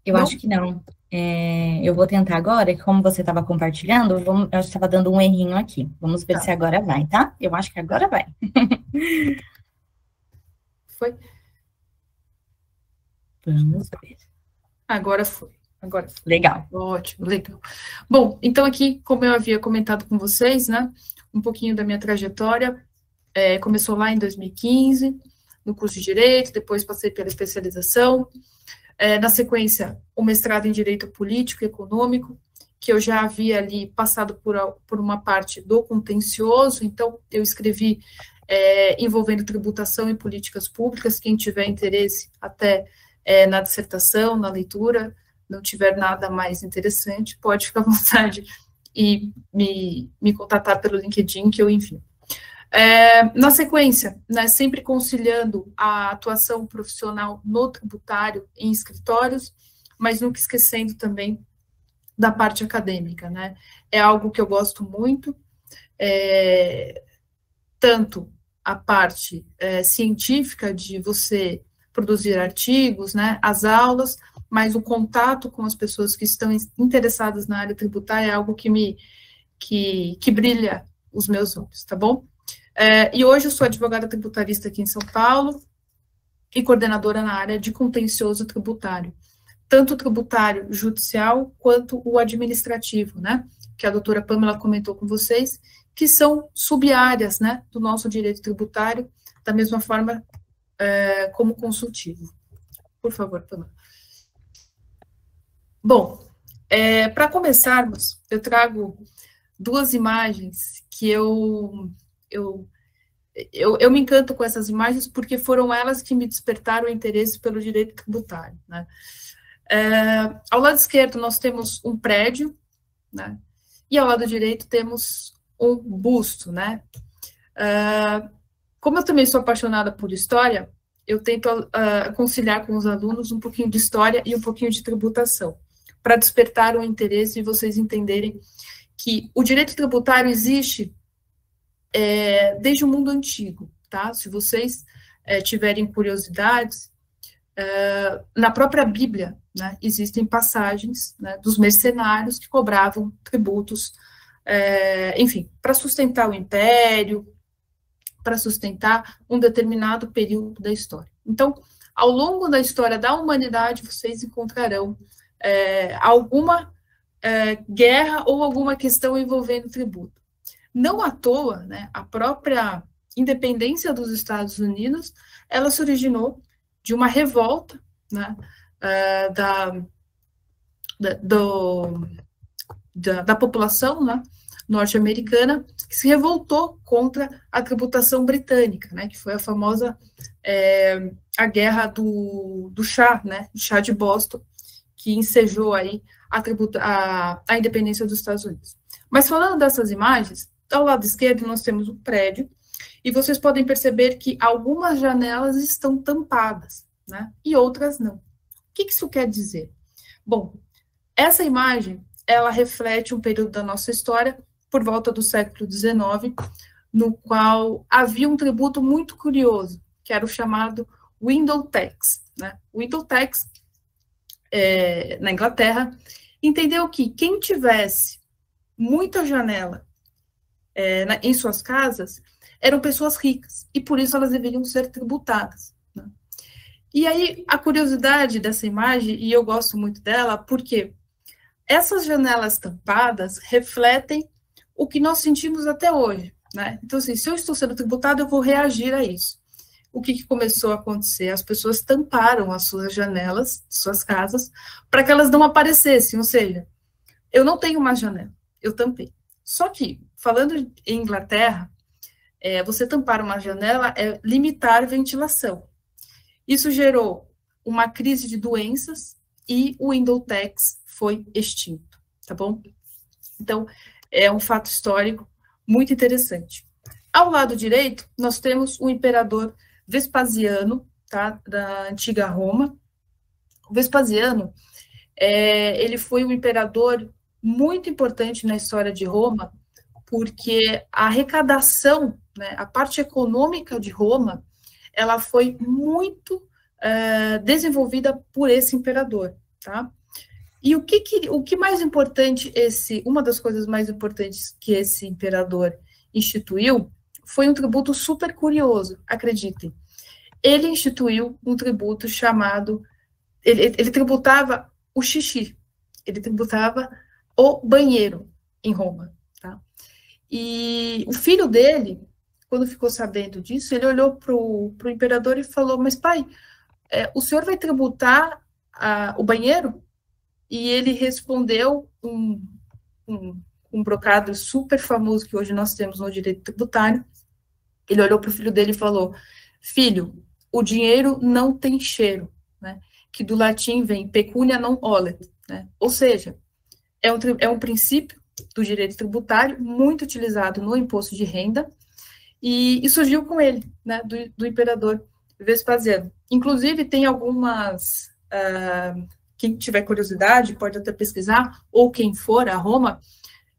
Eu acho que não. Eu vou tentar agora, que como você estava compartilhando, eu estava dando um errinho aqui. Vamos ver se agora vai, tá? Eu acho que agora vai.
Foi?
Vamos ver.
Agora foi.
Legal.
Ótimo, legal. Bom, então aqui, como eu havia comentado com vocês, né, um pouquinho da minha trajetória, começou lá em 2015, no curso de Direito, depois passei pela especialização, na sequência, o mestrado em Direito Político e Econômico, que eu já havia ali passado por uma parte do contencioso, então eu escrevi envolvendo tributação e políticas públicas, quem tiver interesse até na dissertação, na leitura, não tiver nada mais interessante, pode ficar à vontade e me contatar pelo LinkedIn que eu envio. Na sequência, né, sempre conciliando a atuação profissional no tributário em escritórios, mas nunca esquecendo também da parte acadêmica, né? É algo que eu gosto muito, tanto a parte científica de você produzir artigos, né, as aulas, mas o contato com as pessoas que estão interessadas na área tributária é algo que brilha os meus olhos, tá bom? E hoje eu sou advogada tributarista aqui em São Paulo e coordenadora na área de contencioso tributário, tanto o tributário judicial quanto o administrativo, né, que a doutora Pamela comentou com vocês, que são sub-áreas, né, do nosso direito tributário, da mesma forma como consultivo. Por favor, Pamela. Bom, para começarmos, eu trago duas imagens que eu me encanto com essas imagens porque foram elas que me despertaram o interesse pelo direito tributário, né? Ao lado esquerdo nós temos um prédio, né? E ao lado direito temos um busto, né? Como eu também sou apaixonada por história, eu tento conciliar com os alunos um pouquinho de história e um pouquinho de tributação, para despertar o interesse e vocês entenderem que o direito tributário existe desde o mundo antigo, tá? Se vocês tiverem curiosidades, na própria Bíblia, né, existem passagens, né, dos mercenários que cobravam tributos, enfim, para sustentar o império, para sustentar um determinado período da história. Então, ao longo da história da humanidade, vocês encontrarão alguma guerra ou alguma questão envolvendo tributo. Não à toa, né, a própria independência dos Estados Unidos, ela se originou de uma revolta, né, da população, né, norte-americana, que se revoltou contra a tributação britânica, né, que foi a famosa a guerra do chá, né, o chá de Boston, que ensejou aí a independência dos Estados Unidos. Mas falando dessas imagens, ao lado esquerdo nós temos um prédio, e vocês podem perceber que algumas janelas estão tampadas, né, e outras não. O que isso quer dizer? Bom, essa imagem, ela reflete um período da nossa história, por volta do século XIX, no qual havia um tributo muito curioso, que era o chamado Window Tax, né? O Window Tax, na Inglaterra, entendeu que quem tivesse muita janela em suas casas eram pessoas ricas, e por isso elas deveriam ser tributadas, né? E aí, a curiosidade dessa imagem, e eu gosto muito dela, porque essas janelas tampadas refletem o que nós sentimos até hoje, né? Então, assim, se eu estou sendo tributado, eu vou reagir a isso. O que começou a acontecer? As pessoas tamparam as suas janelas, suas casas, para que elas não aparecessem, ou seja, eu não tenho uma janela, eu tampei. Só que, falando em Inglaterra, você tampar uma janela é limitar ventilação. Isso gerou uma crise de doenças e o Window Tax foi extinto, tá bom? Então, é um fato histórico muito interessante. Ao lado direito, nós temos o imperador Vespasiano, tá, da antiga Roma. O Vespasiano, ele foi um imperador muito importante na história de Roma, porque a arrecadação, né, a parte econômica de Roma, ela foi muito desenvolvida por esse imperador, tá? E o que mais importante uma das coisas mais importantes que esse imperador instituiu foi um tributo super curioso, acreditem. Ele instituiu um tributo chamado, ele tributava o xixi, ele tributava o banheiro em Roma, tá? E o filho dele, quando ficou sabendo disso, ele olhou para o imperador e falou, mas pai, o senhor vai tributar o banheiro? E ele respondeu um brocado super famoso que hoje nós temos no direito tributário. Ele olhou para o filho dele e falou, filho, o dinheiro não tem cheiro, né? Que do latim vem pecunia non olet, né? Ou seja, é um princípio do direito tributário muito utilizado no imposto de renda e surgiu com ele, né? Do imperador Vespasiano. Inclusive, tem algumas... quem tiver curiosidade pode até pesquisar, ou quem for a Roma,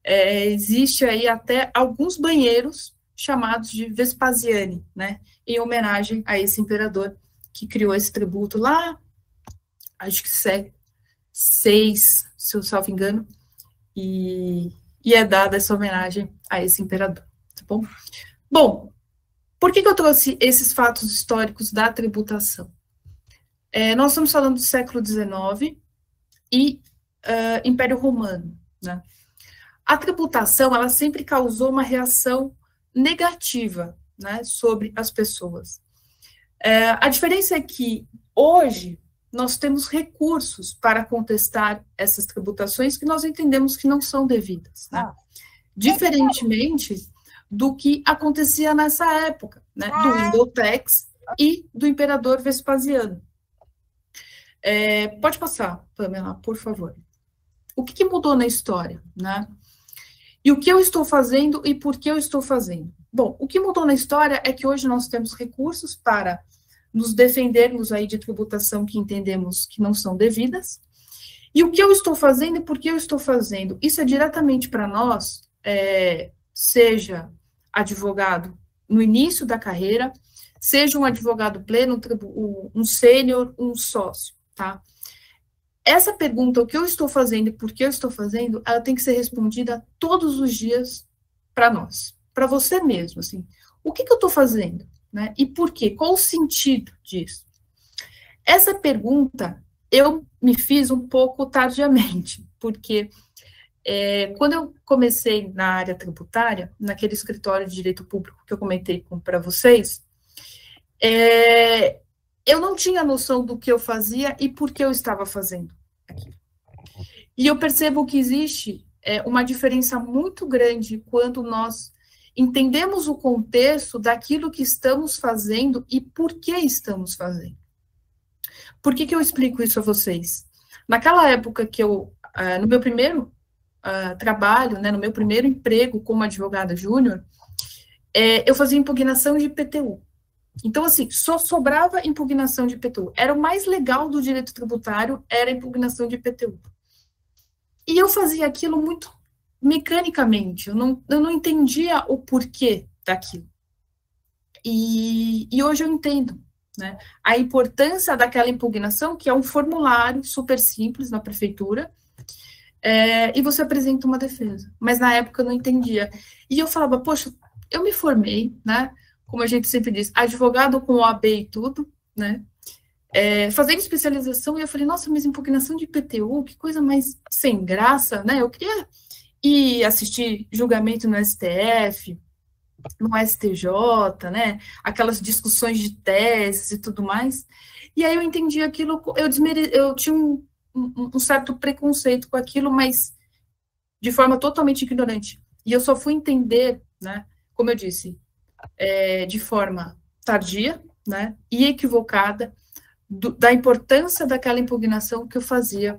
existe aí até alguns banheiros chamados de Vespasiani, né, em homenagem a esse imperador que criou esse tributo lá, acho que século VI, se eu salvo engano, e é dada essa homenagem a esse imperador, tá bom? Bom, por que eu trouxe esses fatos históricos da tributação? Nós estamos falando do século XIX e Império Romano, né? A tributação, ela sempre causou uma reação negativa, né, sobre as pessoas. A diferença é que, hoje, nós temos recursos para contestar essas tributações que nós entendemos que não são devidas, né? Diferentemente do que acontecia nessa época, né, do window tax e do imperador Vespasiano. Pode passar, Pamela, por favor. O que mudou na história, né? E o que eu estou fazendo e por que eu estou fazendo? Bom, o que mudou na história é que hoje nós temos recursos para nos defendermos aí de tributação que entendemos que não são devidas. E o que eu estou fazendo e por que eu estou fazendo? Isso é diretamente para nós, seja advogado no início da carreira, seja um advogado pleno, um sênior, um sócio, tá? Essa pergunta, o que eu estou fazendo e por que eu estou fazendo, ela tem que ser respondida todos os dias para nós, para você mesmo, assim. O que eu estou fazendo, né? E por quê? Qual o sentido disso? Essa pergunta eu me fiz um pouco tardiamente, porque quando eu comecei na área tributária, naquele escritório de direito público que eu comentei para vocês, eu não tinha noção do que eu fazia e por que eu estava fazendo aquilo. E eu percebo que existe uma diferença muito grande quando nós entendemos o contexto daquilo que estamos fazendo e por que estamos fazendo. Por que eu explico isso a vocês? Naquela época que no meu primeiro trabalho, né, no meu primeiro emprego como advogada júnior, eu fazia impugnação de IPTU. Então, assim, só sobrava impugnação de IPTU. Era o mais legal do direito tributário, era a impugnação de IPTU. E eu fazia aquilo muito mecanicamente, eu não entendia o porquê daquilo. E hoje eu entendo, né, a importância daquela impugnação, que é um formulário super simples na prefeitura, e você apresenta uma defesa. Mas na época eu não entendia. E eu falava, poxa, eu me formei, né, como a gente sempre diz, advogado com OAB e tudo, né, fazendo especialização, e eu falei, nossa, mas impugnação de IPTU, que coisa mais sem graça, né, eu queria ir assistir julgamento no STF, no STJ, né, aquelas discussões de teses e tudo mais, e aí eu entendi aquilo, eu tinha um certo preconceito com aquilo, mas de forma totalmente ignorante, e eu só fui entender, né, como eu disse, de forma tardia, né, e equivocada, da importância daquela impugnação que eu fazia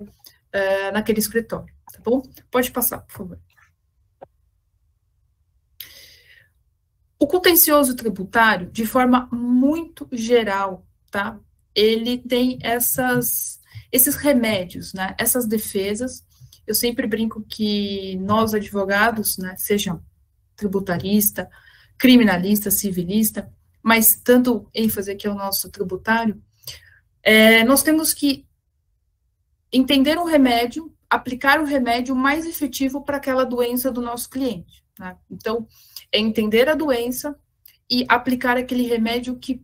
naquele escritório, tá bom? Pode passar, por favor. O contencioso tributário, de forma muito geral, tá? Ele tem esses remédios, né? Essas defesas. Eu sempre brinco que nós, advogados, né, sejam tributarista, criminalista, civilista, mas tanto ênfase aqui ao nosso tributário, nós temos que entender um remédio, aplicar o remédio mais efetivo para aquela doença do nosso cliente, né? Então, é entender a doença e aplicar aquele remédio que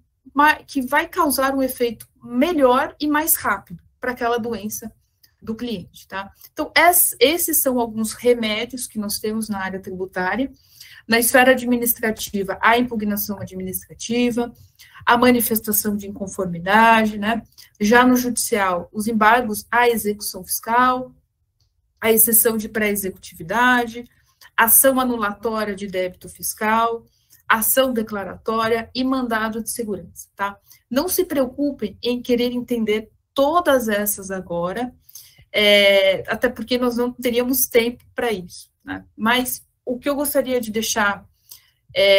vai causar um efeito melhor e mais rápido para aquela doença do cliente, tá? Então, esses são alguns remédios que nós temos na área tributária. Na esfera administrativa, a impugnação administrativa, a manifestação de inconformidade, né? Já no judicial, os embargos à execução fiscal, a exceção de pré-executividade, ação anulatória de débito fiscal, ação declaratória e mandado de segurança, tá? Não se preocupem em querer entender todas essas agora, até porque nós não teríamos tempo para isso, né? Mas o que eu gostaria de deixar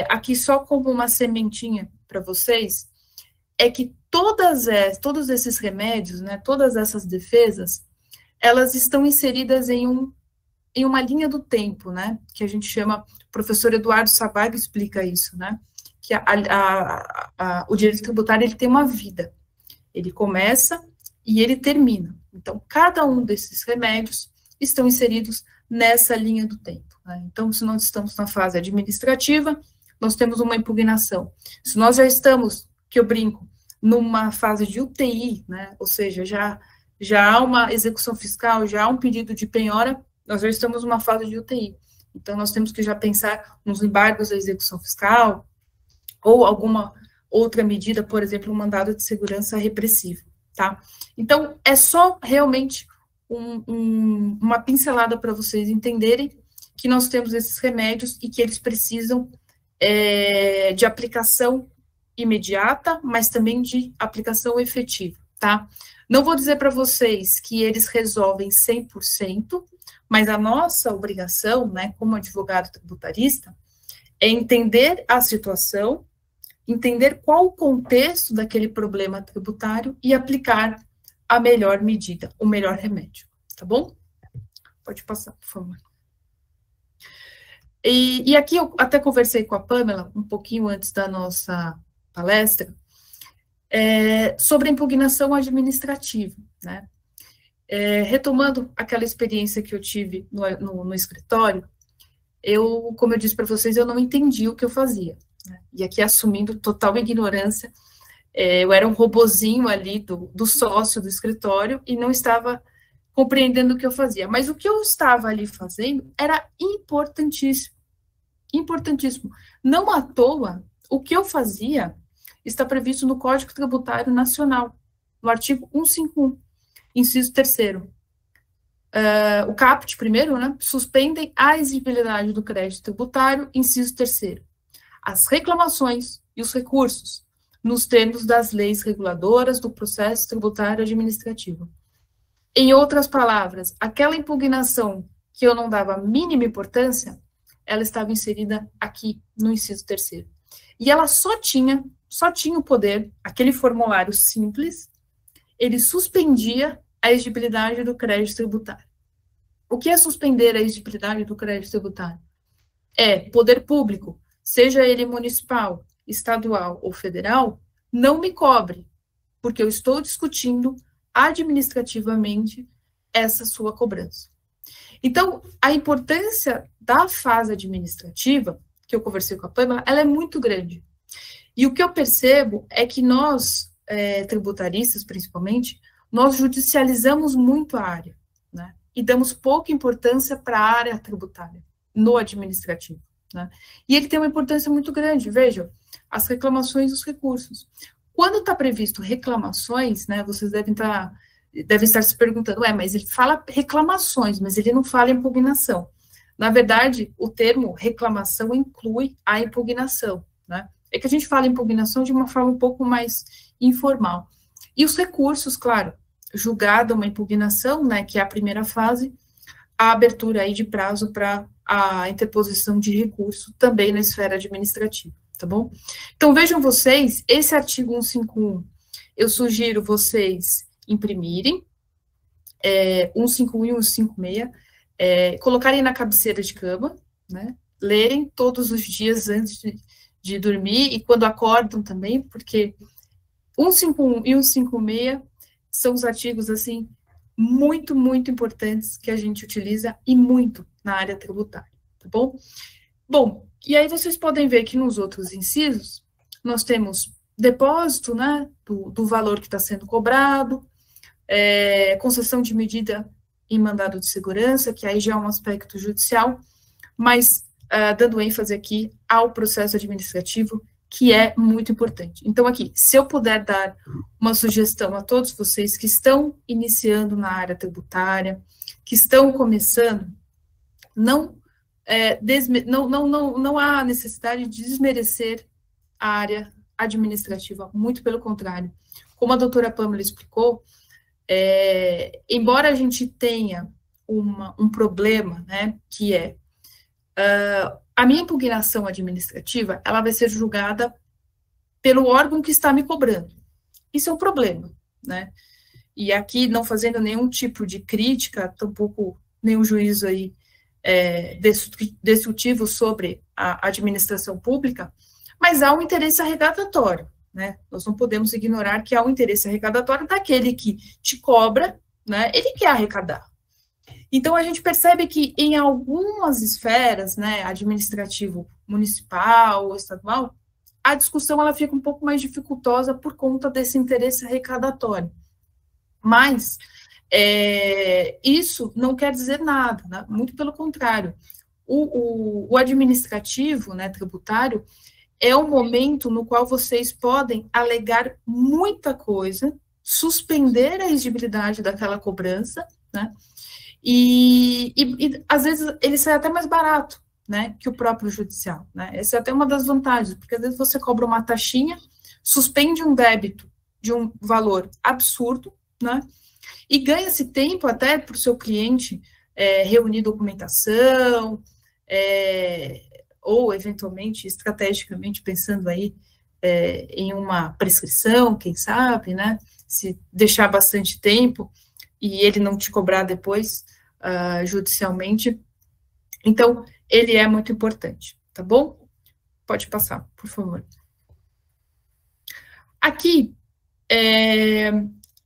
aqui só como uma sementinha para vocês é que todos esses remédios, né, todas essas defesas, elas estão inseridas em uma linha do tempo, né, que a gente chama, o professor Eduardo Sabago explica isso, né, que o direito tributário ele tem uma vida, ele começa e ele termina. Então, cada um desses remédios estão inseridos nessa linha do tempo, né? Então, se nós estamos na fase administrativa, nós temos uma impugnação. Se nós já estamos, que eu brinco, numa fase de UTI, né, ou seja, já há uma execução fiscal, já há um pedido de penhora, nós já estamos numa fase de UTI. Então, nós temos que já pensar nos embargos da execução fiscal, ou alguma outra medida, por exemplo, um mandado de segurança repressivo, tá? Então, é só realmente uma pincelada para vocês entenderem que nós temos esses remédios e que eles precisam de aplicação imediata, mas também de aplicação efetiva, tá? Não vou dizer para vocês que eles resolvem 100%, mas a nossa obrigação, né, como advogado tributarista, é entender a situação, entender qual o contexto daquele problema tributário e aplicar a melhor medida, o melhor remédio, tá bom? Pode passar, por favor. E aqui eu até conversei com a Pamela, um pouquinho antes da nossa palestra, sobre a impugnação administrativa, né? Retomando aquela experiência que eu tive no escritório, como eu disse para vocês, eu não entendi o que eu fazia, né? E aqui, assumindo total ignorância, eu era um robozinho ali do sócio do escritório e não estava compreendendo o que eu fazia. Mas o que eu estava ali fazendo era importantíssimo. Importantíssimo. Não à toa, o que eu fazia está previsto no Código Tributário Nacional, no artigo 151, inciso 3º. O caput, primeiro, né, suspendem a exigibilidade do crédito tributário, inciso 3º. As reclamações e os recursos, nos termos das leis reguladoras do processo tributário administrativo. Em outras palavras, aquela impugnação que eu não dava a mínima importância, ela estava inserida aqui no inciso 3º. E ela só tinha o poder, aquele formulário simples, ele suspendia a exigibilidade do crédito tributário. O que é suspender a exigibilidade do crédito tributário? Poder público, seja ele municipal, estadual ou federal, não me cobre, porque eu estou discutindo administrativamente essa sua cobrança. Então, a importância da fase administrativa, que eu conversei com a Pamela, ela é muito grande. E o que eu percebo é que nós, tributaristas principalmente, nós judicializamos muito a área, né? E damos pouca importância para a área tributária, no administrativo, né? E ele tem uma importância muito grande, vejam, as reclamações e os recursos. Quando está previsto reclamações, né, vocês devem estar se perguntando, mas ele fala reclamações, mas ele não fala impugnação. Na verdade, o termo reclamação inclui a impugnação, né? É que a gente fala impugnação de uma forma um pouco mais informal. E os recursos, claro, julgada uma impugnação, né, que é a primeira fase, a abertura aí de prazo para a interposição de recurso também na esfera administrativa, tá bom? Então, vejam vocês, esse artigo 151, eu sugiro vocês imprimirem, 151 e 156, colocarem na cabeceira de cama, né? Lerem todos os dias antes de dormir e quando acordam também, porque 151 e 156 são os artigos, assim, muito, muito importantes que a gente utiliza e muito na área tributária, tá bom? Bom, e aí vocês podem ver que nos outros incisos, nós temos depósito, né, do valor que está sendo cobrado, concessão de medida em mandado de segurança, que aí já é um aspecto judicial, mas dando ênfase aqui ao processo administrativo, que é muito importante. Então, aqui, se eu puder dar uma sugestão a todos vocês que estão iniciando na área tributária, que estão começando, não há necessidade de desmerecer a área administrativa, muito pelo contrário. Como a doutora Pamela explicou, embora a gente tenha um problema, né, que é a minha impugnação administrativa, ela vai ser julgada pelo órgão que está me cobrando. Isso é um problema, né? E aqui, não fazendo nenhum tipo de crítica, tampouco nenhum juízo aí destrutivo sobre a administração pública, mas há um interesse arrecadatório, né? Nós não podemos ignorar que há um interesse arrecadatório daquele que te cobra, né? Ele quer arrecadar. Então, a gente percebe que em algumas esferas, né, administrativo municipal, estadual, a discussão ela fica um pouco mais dificultosa por conta desse interesse arrecadatório. Mas isso não quer dizer nada, né? Muito pelo contrário. O administrativo, né, tributário, é um momento no qual vocês podem alegar muita coisa, suspender a exigibilidade daquela cobrança, né? E às vezes ele sai até mais barato, né, que o próprio judicial, né? Essa é até uma das vantagens, porque às vezes você cobra uma taxinha, suspende um débito de um valor absurdo, né, e ganha-se tempo até para o seu cliente reunir documentação, ou eventualmente, estrategicamente, pensando aí em uma prescrição, quem sabe, né, se deixar bastante tempo e ele não te cobrar depois judicialmente. Então, ele é muito importante, tá bom? Pode passar, por favor. Aqui,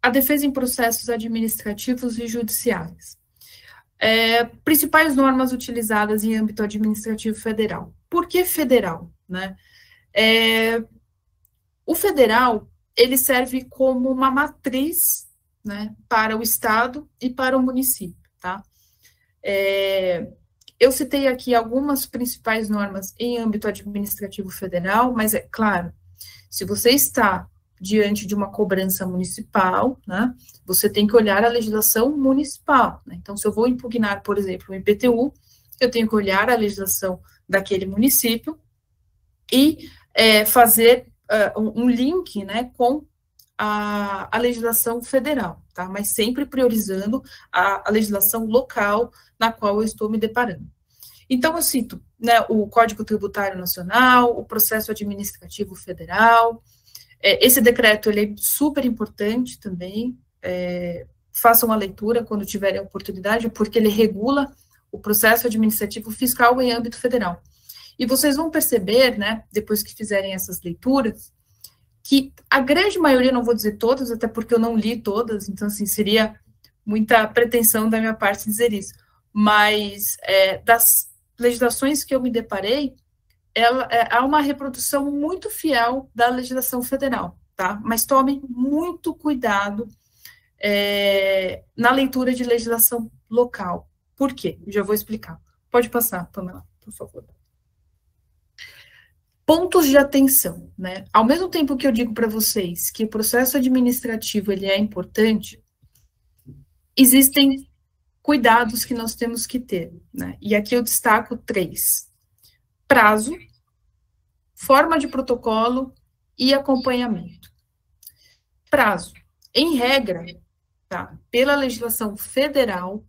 a defesa em processos administrativos e judiciais. Principais normas utilizadas em âmbito administrativo federal. Por que federal, né? O federal, ele serve como uma matriz, né, para o Estado e para o município, tá? Eu citei aqui algumas principais normas em âmbito administrativo federal, mas é claro, se você está diante de uma cobrança municipal, né, você tem que olhar a legislação municipal, né? Então, se eu vou impugnar, por exemplo, o IPTU, eu tenho que olhar a legislação daquele município e fazer um link, né, com a legislação federal, tá? Mas sempre priorizando a legislação local na qual eu estou me deparando. Então, eu cito, né, o Código Tributário Nacional, o Processo Administrativo Federal. Esse decreto, ele é super importante também, façam a leitura quando tiverem a oportunidade, porque ele regula o processo administrativo fiscal em âmbito federal. E vocês vão perceber, né, depois que fizerem essas leituras, que a grande maioria, não vou dizer todas, até porque eu não li todas, então, assim, seria muita pretensão da minha parte dizer isso, mas das legislações que eu me deparei, há uma reprodução muito fiel da legislação federal, tá? Mas tomem muito cuidado na leitura de legislação local. Por quê? Já vou explicar. Pode passar, Pamela, por favor. Pontos de atenção, né? Ao mesmo tempo que eu digo para vocês que o processo administrativo ele é importante, existem cuidados que nós temos que ter, né? E aqui eu destaco 3: prazo, forma de protocolo e acompanhamento. Prazo. Em regra, tá? Pela legislação federal,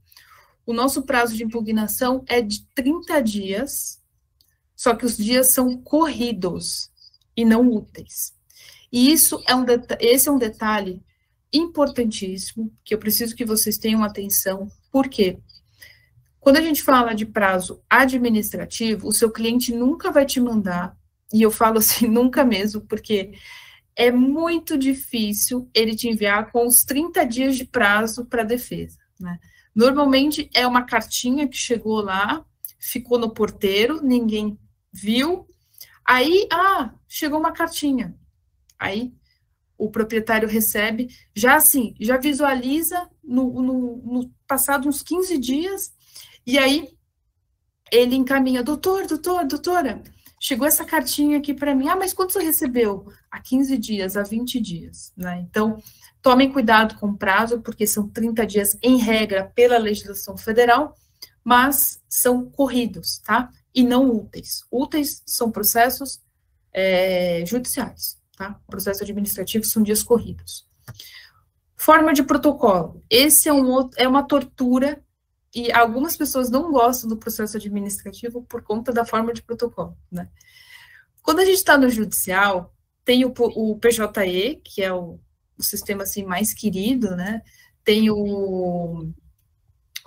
o nosso prazo de impugnação é de 30 dias, só que os dias são corridos e não úteis. E esse é um detalhe importantíssimo, que eu preciso que vocês tenham atenção, porque quando a gente fala de prazo administrativo, o seu cliente nunca vai te mandar, e eu falo assim, nunca mesmo, porque é muito difícil ele te enviar com os 30 dias de prazo para a defesa, né? Normalmente é uma cartinha que chegou lá, ficou no porteiro, ninguém viu, aí, chegou uma cartinha, aí o proprietário recebe, já assim, já visualiza no passado uns 15 dias, e aí ele encaminha, doutora, chegou essa cartinha aqui para mim, mas quando você recebeu? Há 15 dias, há 20 dias, né? Então, tomem cuidado com o prazo, porque são 30 dias em regra pela legislação federal, mas são corridos, tá? E não úteis. Úteis são processos judiciais, tá? Processo administrativo são dias corridos. Forma de protocolo. Esse é uma tortura, e algumas pessoas não gostam do processo administrativo por conta da forma de protocolo, né? Quando a gente está no judicial, tem o PJE, que é o sistema assim, mais querido, né? Tem o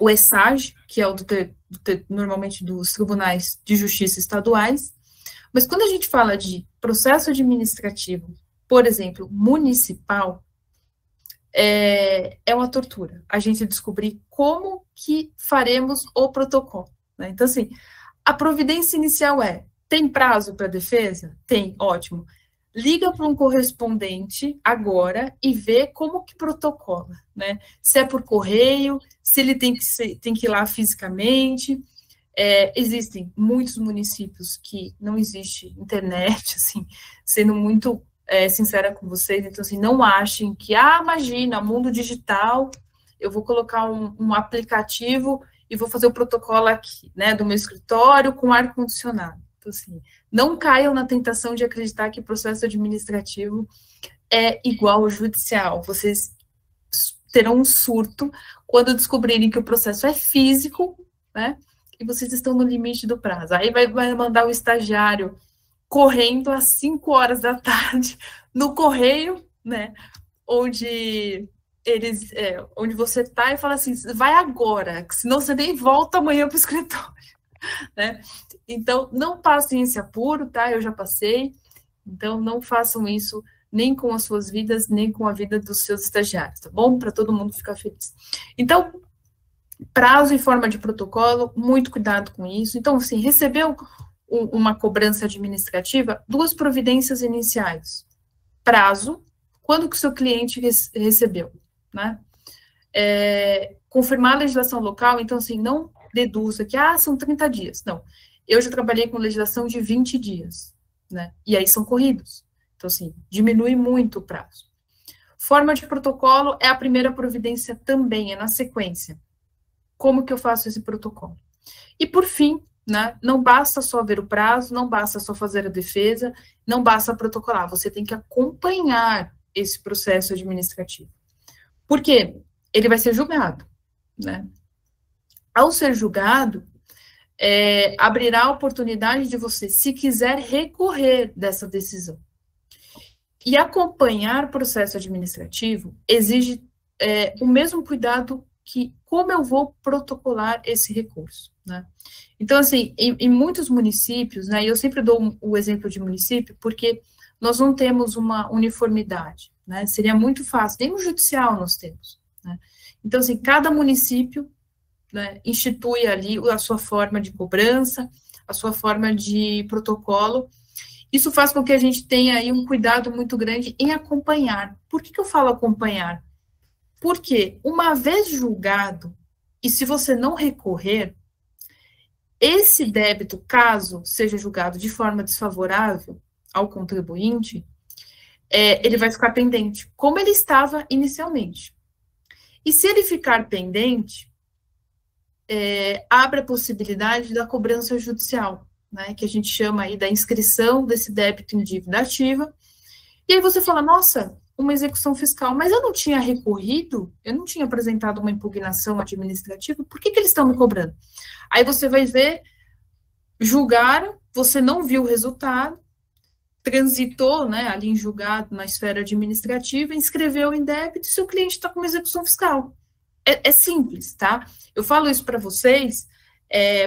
ESAG, que é normalmente dos tribunais de justiça estaduais, mas quando a gente fala de processo administrativo, por exemplo, municipal, é uma tortura a gente descobrir como que faremos o protocolo, né? Então, assim, a providência inicial tem prazo para defesa? Tem, ótimo. Liga para um correspondente agora e vê como que protocola, né? Se é por correio, se ele tem que ir lá fisicamente. Existem muitos municípios que não existe internet, assim, sendo muito sincera com vocês, então, assim, não achem que, imagina, mundo digital, eu vou colocar um aplicativo e vou fazer o protocolo aqui, né, do meu escritório com ar-condicionado. Então, assim, não caiam na tentação de acreditar que o processo administrativo é igual ao judicial. Vocês terão um surto quando descobrirem que o processo é físico, né, e vocês estão no limite do prazo. Aí vai mandar o estagiário correndo às 5 horas da tarde no correio, né, onde você está e fala assim, vai agora, senão você nem volta amanhã para o escritório, né? Então, não passem esse apuro, tá? Eu já passei, então não façam isso nem com as suas vidas, nem com a vida dos seus estagiários, tá bom? Para todo mundo ficar feliz. Então, prazo e forma de protocolo, muito cuidado com isso. Então, assim, recebeu uma cobrança administrativa, 2 providências iniciais. Prazo, quando que o seu cliente recebeu, né? Confirmar a legislação local, então, assim, não deduza que, são 30 dias. Não, eu já trabalhei com legislação de 20 dias, né? E aí são corridos. Então, assim, diminui muito o prazo. Forma de protocolo é a primeira providência também, é na sequência. Como que eu faço esse protocolo? E, por fim, né, não basta só ver o prazo, não basta só fazer a defesa, não basta protocolar, você tem que acompanhar esse processo administrativo. Por quê? Ele vai ser julgado, né? Ao ser julgado, abrirá a oportunidade de você, se quiser, recorrer dessa decisão. E acompanhar o processo administrativo exige o mesmo cuidado que como eu vou protocolar esse recurso, né? Então, assim, em muitos municípios, né, e eu sempre dou o exemplo de município, porque nós não temos uma uniformidade, né? Seria muito fácil, nem no judicial nós temos, né? Então, assim, cada município, né, institui ali a sua forma de cobrança, a sua forma de protocolo. Isso faz com que a gente tenha aí um cuidado muito grande em acompanhar. Por que eu falo acompanhar? Porque uma vez julgado, e se você não recorrer, esse débito, caso seja julgado de forma desfavorável ao contribuinte, ele vai ficar pendente, como ele estava inicialmente. E se ele ficar pendente, abre a possibilidade da cobrança judicial, né, que a gente chama aí da inscrição desse débito em dívida ativa, e aí você fala, nossa, uma execução fiscal, mas eu não tinha recorrido, eu não tinha apresentado uma impugnação administrativa, por que eles estão me cobrando? Aí você vai ver, julgaram, você não viu o resultado, transitou, né, ali em julgado na esfera administrativa, inscreveu em débito e seu cliente está com uma execução fiscal. É simples, tá? Eu falo isso para vocês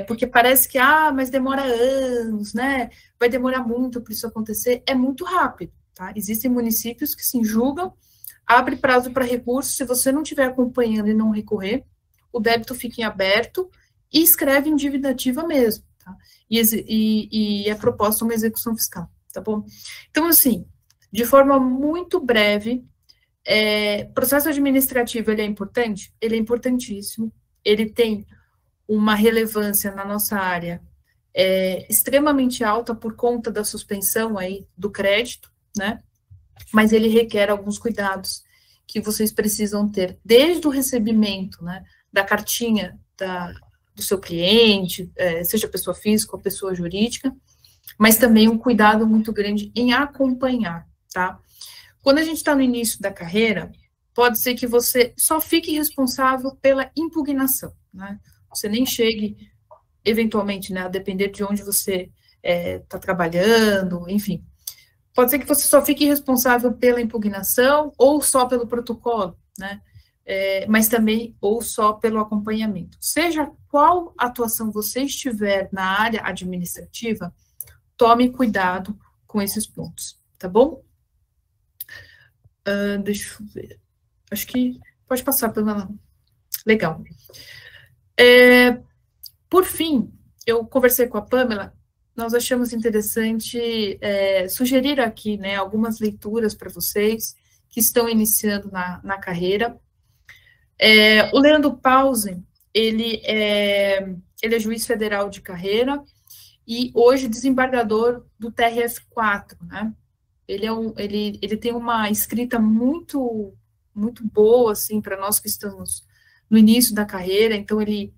porque parece que, mas demora anos, né? Vai demorar muito para isso acontecer. É muito rápido, tá? Existem municípios que se julgam, abre prazo para recurso, se você não estiver acompanhando e não recorrer, o débito fica em aberto e escreve em dívida ativa mesmo, tá? E é proposta uma execução fiscal, tá bom? Então, assim, de forma muito breve, processo administrativo, ele é importante? Ele é importantíssimo, ele tem uma relevância na nossa área extremamente alta por conta da suspensão aí do crédito, né? Mas ele requer alguns cuidados que vocês precisam ter, desde o recebimento, né, da cartinha do seu cliente, seja pessoa física ou pessoa jurídica, mas também um cuidado muito grande em acompanhar, tá? Quando a gente está no início da carreira, pode ser que você só fique responsável pela impugnação, né? Você nem chegue, eventualmente, né, a depender de onde você está trabalhando, enfim. Pode ser que você só fique responsável pela impugnação ou só pelo protocolo, né? Mas também ou só pelo acompanhamento. Seja qual atuação você estiver na área administrativa, tome cuidado com esses pontos, tá bom? Deixa eu ver. Acho que pode passar pela... Legal. Por fim, eu conversei com a Pamela, nós achamos interessante sugerir aqui, né, algumas leituras para vocês que estão iniciando na carreira. O Leandro Pause, ele é juiz federal de carreira e hoje desembargador do TRF4, né? Ele tem uma escrita muito boa, assim, para nós que estamos no início da carreira, então ele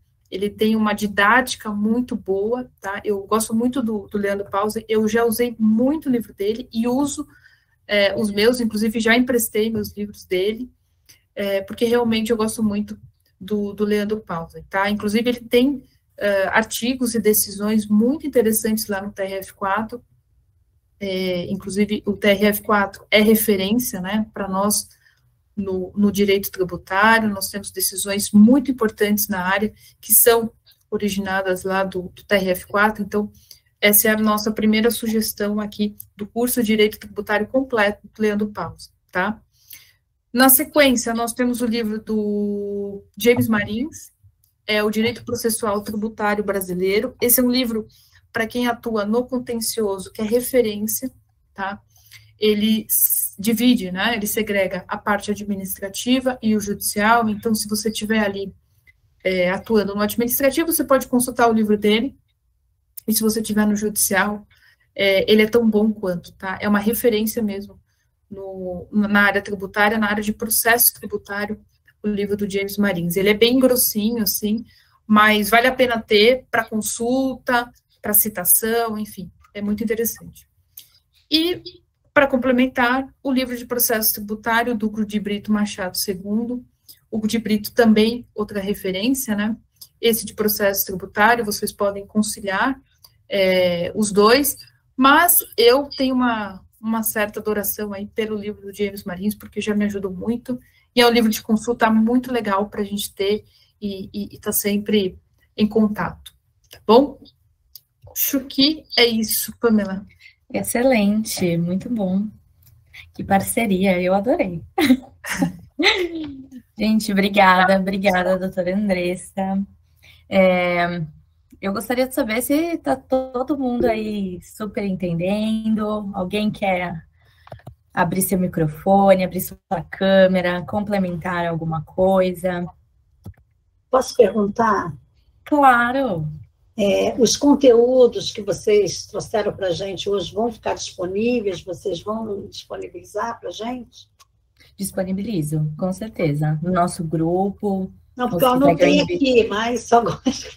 tem uma didática muito boa, tá? Eu gosto muito do Leandro Pause, eu já usei muito o livro dele e uso os meus, inclusive já emprestei meus livros dele, porque realmente eu gosto muito do Leandro Pause, tá? Inclusive ele tem artigos e decisões muito interessantes lá no TRF4, inclusive o TRF4 é referência, né, para nós no direito tributário, nós temos decisões muito importantes na área que são originadas lá do TRF4, então essa é a nossa primeira sugestão aqui do curso de Direito Tributário completo do Leandro Pause, tá? Na sequência, nós temos o livro do James Marins, o Direito Processual Tributário Brasileiro. Esse é um livro para quem atua no contencioso, que é referência, tá? Ele divide, né? Ele segrega a parte administrativa e o judicial. Então, se você estiver ali atuando no administrativo, você pode consultar o livro dele. E se você estiver no judicial, ele é tão bom quanto, tá? É uma referência mesmo na área tributária, na área de processo tributário, o livro do James Marins. Ele é bem grossinho, assim, mas vale a pena ter para consulta, para citação, enfim, é muito interessante. E, para complementar, o livro de processo tributário do Hugo de Brito Machado II, Hugo de Brito também, outra referência, né? Esse de processo tributário, vocês podem conciliar os dois, mas eu tenho uma certa adoração aí pelo livro do James Marins, porque já me ajudou muito, e é um livro de consulta muito legal para a gente ter e estar sempre em contato, tá bom? Acho que é isso, Pamela.
Excelente, muito bom. Que parceria, eu adorei. Gente, obrigada, doutora Andressa. Eu gostaria de saber se está todo mundo aí super entendendo, alguém quer abrir seu microfone, abrir sua câmera, complementar alguma coisa.
Posso perguntar?
Claro.
Os conteúdos que vocês trouxeram para a gente hoje vão ficar disponíveis? Vocês vão disponibilizar para a gente?
Disponibilizo, com certeza. No nosso grupo.
Não, porque eu anotei aqui, mas só gosto.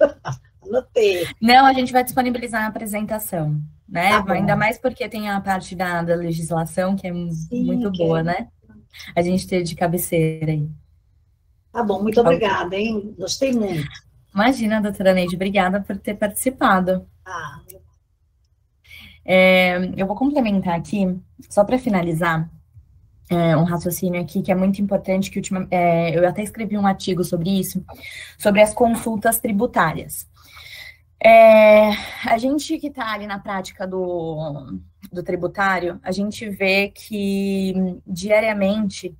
Anotei.
Não, a gente vai disponibilizar a apresentação, né?
Tá,
ainda mais porque tem a parte da legislação, que é muito boa, né? A gente ter de cabeceira aí.
Tá bom, muito obrigada, hein? Gostei muito.
Imagina, doutora Neide, obrigada por ter participado. Eu vou complementar aqui, só para finalizar, um raciocínio aqui que é muito importante, que eu até escrevi um artigo sobre isso, sobre as consultas tributárias. A gente que está ali na prática do tributário, a gente vê que diariamente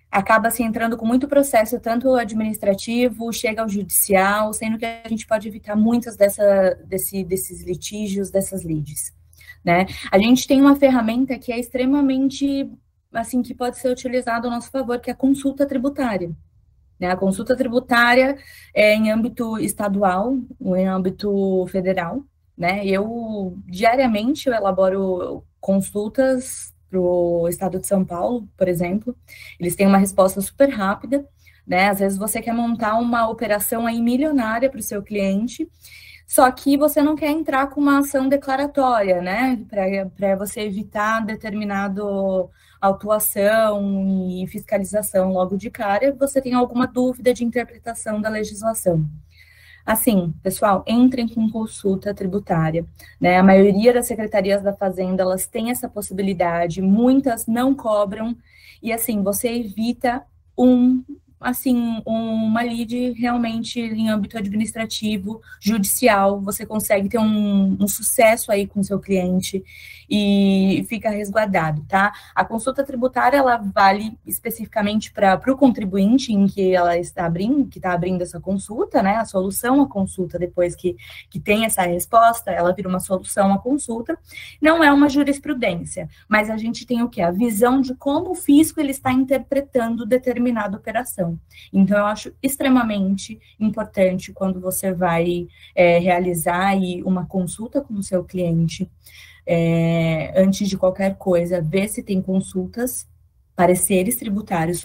acaba se entrando com muito processo, tanto administrativo, chega ao judicial, sendo que a gente pode evitar muitos desses litígios, dessas lides, né? A gente tem uma ferramenta que é extremamente, assim, que pode ser utilizada a nosso favor, que é a consulta tributária. A consulta tributária é em âmbito estadual ou em âmbito federal, né? Diariamente, eu elaboro consultas para o estado de São Paulo, por exemplo. Eles têm uma resposta super rápida, né? Às vezes você quer montar uma operação aí milionária para o seu cliente, só que você não quer entrar com uma ação declaratória, né? Para você evitar determinado autuação e fiscalização logo de cara, você tem alguma dúvida de interpretação da legislação. Assim, pessoal, entrem com consulta tributária, né? A maioria das secretarias da Fazenda, elas têm essa possibilidade, muitas não cobram, e assim, você evita uma lide realmente em âmbito administrativo, judicial, você consegue ter um sucesso aí com o seu cliente e fica resguardado, tá? A consulta tributária, ela vale especificamente para o contribuinte em que ela está abrindo essa consulta, né? A solução à consulta, depois que tem essa resposta, ela vira uma solução à consulta. Não é uma jurisprudência, mas a gente tem o quê? A visão de como o fisco ele está interpretando determinada operação. Então, eu acho extremamente importante quando você vai realizar aí uma consulta com o seu cliente, antes de qualquer coisa, ver se tem consultas, pareceres tributários,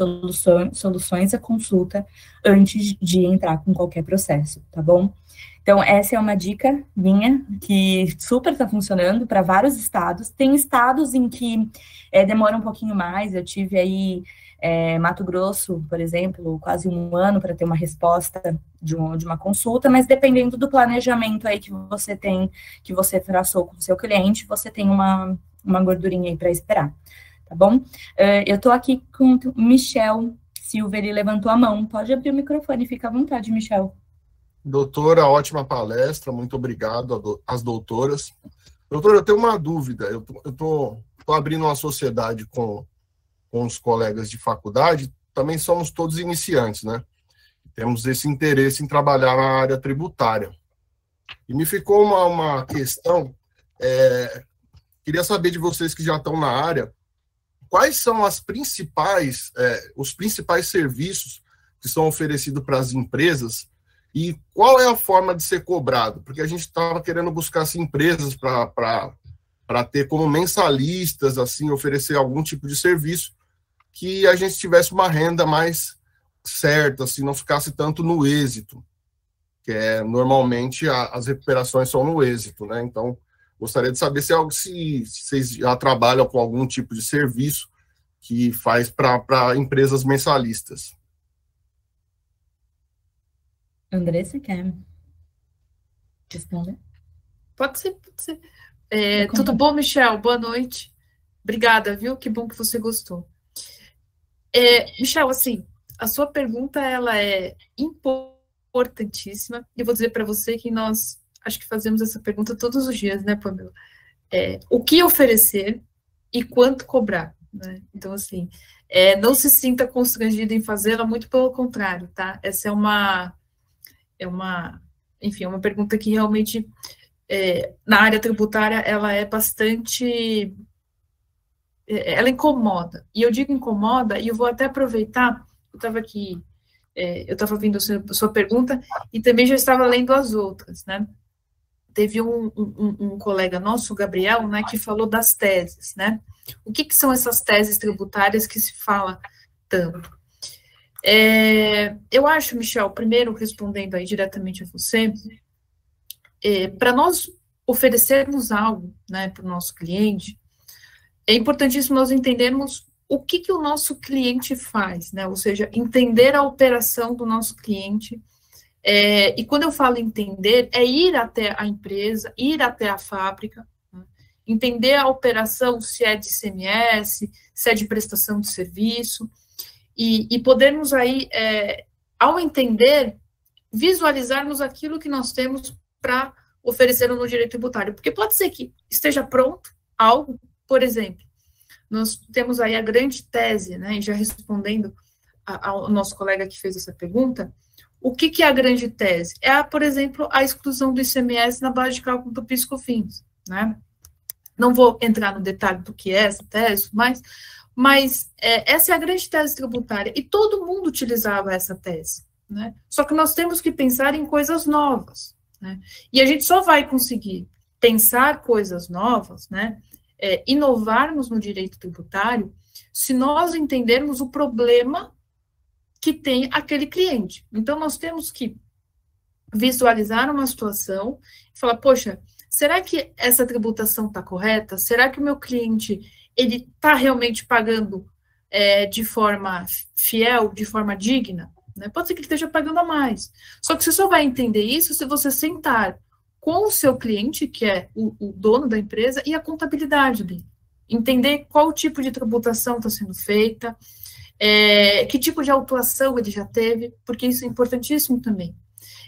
soluções à consulta, antes de entrar com qualquer processo, tá bom? Então, essa é uma dica minha, que super está funcionando para vários estados. Tem estados em que demora um pouquinho mais, eu tive aí Mato Grosso, por exemplo, quase 1 ano para ter uma resposta de uma consulta, mas dependendo do planejamento aí que você tem, que você traçou com o seu cliente, você tem uma gordurinha aí para esperar, tá bom? Eu estou aqui com o Michel Silva, ele levantou a mão, pode abrir o microfone, fica à vontade, Michel.
Doutora, ótima palestra, muito obrigado às doutoras. Doutora, eu tenho uma dúvida, eu estou abrindo uma sociedade com os colegas de faculdade, também somos todos iniciantes, né? Temos esse interesse em trabalhar na área tributária. E me ficou uma questão, queria saber de vocês que já estão na área, quais são os principais serviços que são oferecidos para as empresas e qual é a forma de ser cobrado? Porque a gente estava querendo buscar as empresas para ter como mensalistas, assim, oferecer algum tipo de serviço que a gente tivesse uma renda mais certa, assim, não ficasse tanto no êxito, que normalmente as recuperações são no êxito, né? Então, gostaria de saber se vocês já trabalham com algum tipo de serviço que faz para empresas mensalistas.
André, você quer responder?
Pode ser. Tudo bom, Michel? Boa noite. Obrigada, viu? Que bom que você gostou. Michel, assim, a sua pergunta, ela é importantíssima, e eu vou dizer para você que nós, acho que fazemos essa pergunta todos os dias, né, Pamela? O que oferecer e quanto cobrar, né? Então, assim, não se sinta constrangido em fazê-la, muito pelo contrário, tá? Essa é uma pergunta que realmente, na área tributária, ela é bastante... ela incomoda, e eu digo incomoda, e eu vou até aproveitar, eu estava aqui, eu estava ouvindo a sua pergunta, e também já estava lendo as outras, né? Teve um colega nosso, o Gabriel, né, que falou das teses, né? O que são essas teses tributárias que se fala tanto? Eu acho, Michel, primeiro respondendo aí diretamente a você, para nós oferecermos algo, né, para o nosso cliente, é importantíssimo nós entendermos o que o nosso cliente faz, né, ou seja, entender a operação do nosso cliente, e quando eu falo entender, é ir até a empresa, ir até a fábrica, né? entender a operação, se é de ICMS, se é de prestação de serviço, e podermos aí, ao entender, visualizarmos aquilo que nós temos para oferecer no direito tributário, porque pode ser que esteja pronto algo, por exemplo, nós temos aí a grande tese, né, e já respondendo ao nosso colega que fez essa pergunta, o que é a grande tese? Por exemplo, a exclusão do ICMS na base de cálculo do PIS/COFINS, né? Não vou entrar no detalhe do que é essa tese, mas essa é a grande tese tributária, e todo mundo utilizava essa tese, né? Só que nós temos que pensar em coisas novas, né? E a gente só vai conseguir pensar coisas novas, né? Inovarmos no direito tributário, se nós entendermos o problema que tem aquele cliente. Então, nós temos que visualizar uma situação e falar, poxa, será que essa tributação está correta? Será que o meu cliente, ele está realmente pagando de forma fiel, de forma digna? Né? Pode ser que ele esteja pagando a mais. Só que você só vai entender isso se você sentar com o seu cliente, que é o dono da empresa, e a contabilidade dele. Entender qual tipo de tributação está sendo feita, que tipo de autuação ele já teve, porque isso é importantíssimo também.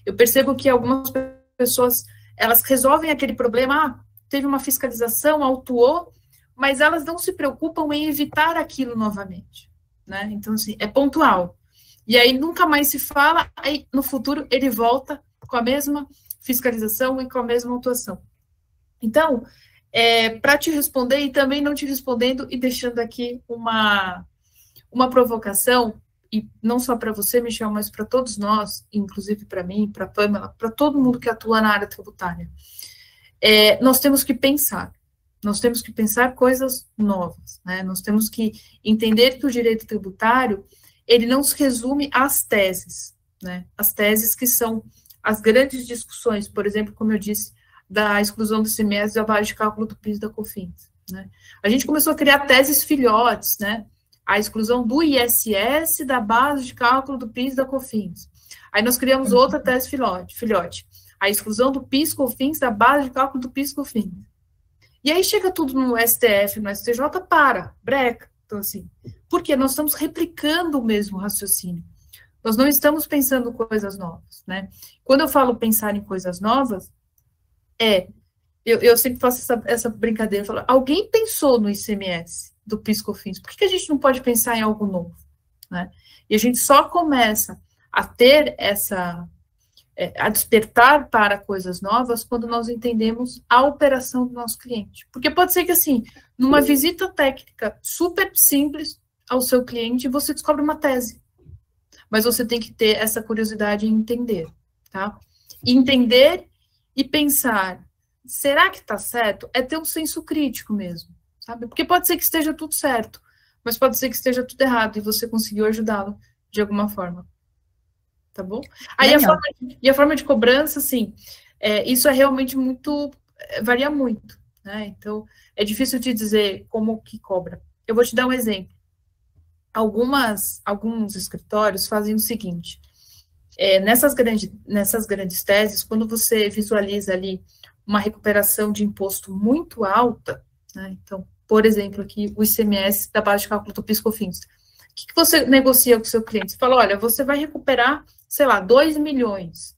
Eu percebo que algumas pessoas, elas resolvem aquele problema, teve uma fiscalização, autuou, mas elas não se preocupam em evitar aquilo novamente, né? Então, assim, é pontual. E aí nunca mais se fala, aí no futuro ele volta com a mesma fiscalização e com a mesma autuação. Então, para te responder e também não te respondendo e deixando aqui uma provocação, e não só para você, Michel, mas para todos nós, inclusive para mim, para a Pamela, para todo mundo que atua na área tributária. Nós temos que pensar coisas novas, né? Nós temos que entender que o direito tributário, ele não se resume às teses, né? As teses que são as grandes discussões, por exemplo, como eu disse, da exclusão do ICMS da base de cálculo do PIS e da COFINS, né? A gente começou a criar teses filhotes, né? A exclusão do ISS da base de cálculo do PIS e da COFINS. Aí nós criamos outra tese filhote. A exclusão do PIS/COFINS da base de cálculo do PIS/COFINS. E aí chega tudo no STF, no STJ, breca. Então, assim, porque nós estamos replicando o mesmo raciocínio. Nós não estamos pensando coisas novas, né? Quando eu falo pensar em coisas novas, eu sempre faço essa brincadeira, eu falo, alguém pensou no ICMS do PIS/COFINS, por que a gente não pode pensar em algo novo, né? E a gente só começa a ter a despertar para coisas novas quando nós entendemos a operação do nosso cliente. Porque pode ser que, assim, numa visita técnica super simples ao seu cliente, você descobre uma tese. Mas você tem que ter essa curiosidade em entender, tá? Entender e pensar, será que está certo? É ter um senso crítico mesmo, sabe? Porque pode ser que esteja tudo certo, mas pode ser que esteja tudo errado e você conseguiu ajudá-lo de alguma forma. Tá bom? Aí a forma de cobrança, assim, isso é realmente muito, varia muito, né? Então, é difícil de dizer como que cobra. Eu vou te dar um exemplo. Alguns escritórios fazem o seguinte, nessas grandes teses, quando você visualiza ali uma recuperação de imposto muito alta, né? Então, por exemplo, aqui o ICMS da base de cálculo do PIS/COFINS, o que você negocia com o seu cliente? Você fala, olha, você vai recuperar, sei lá, 2 milhões.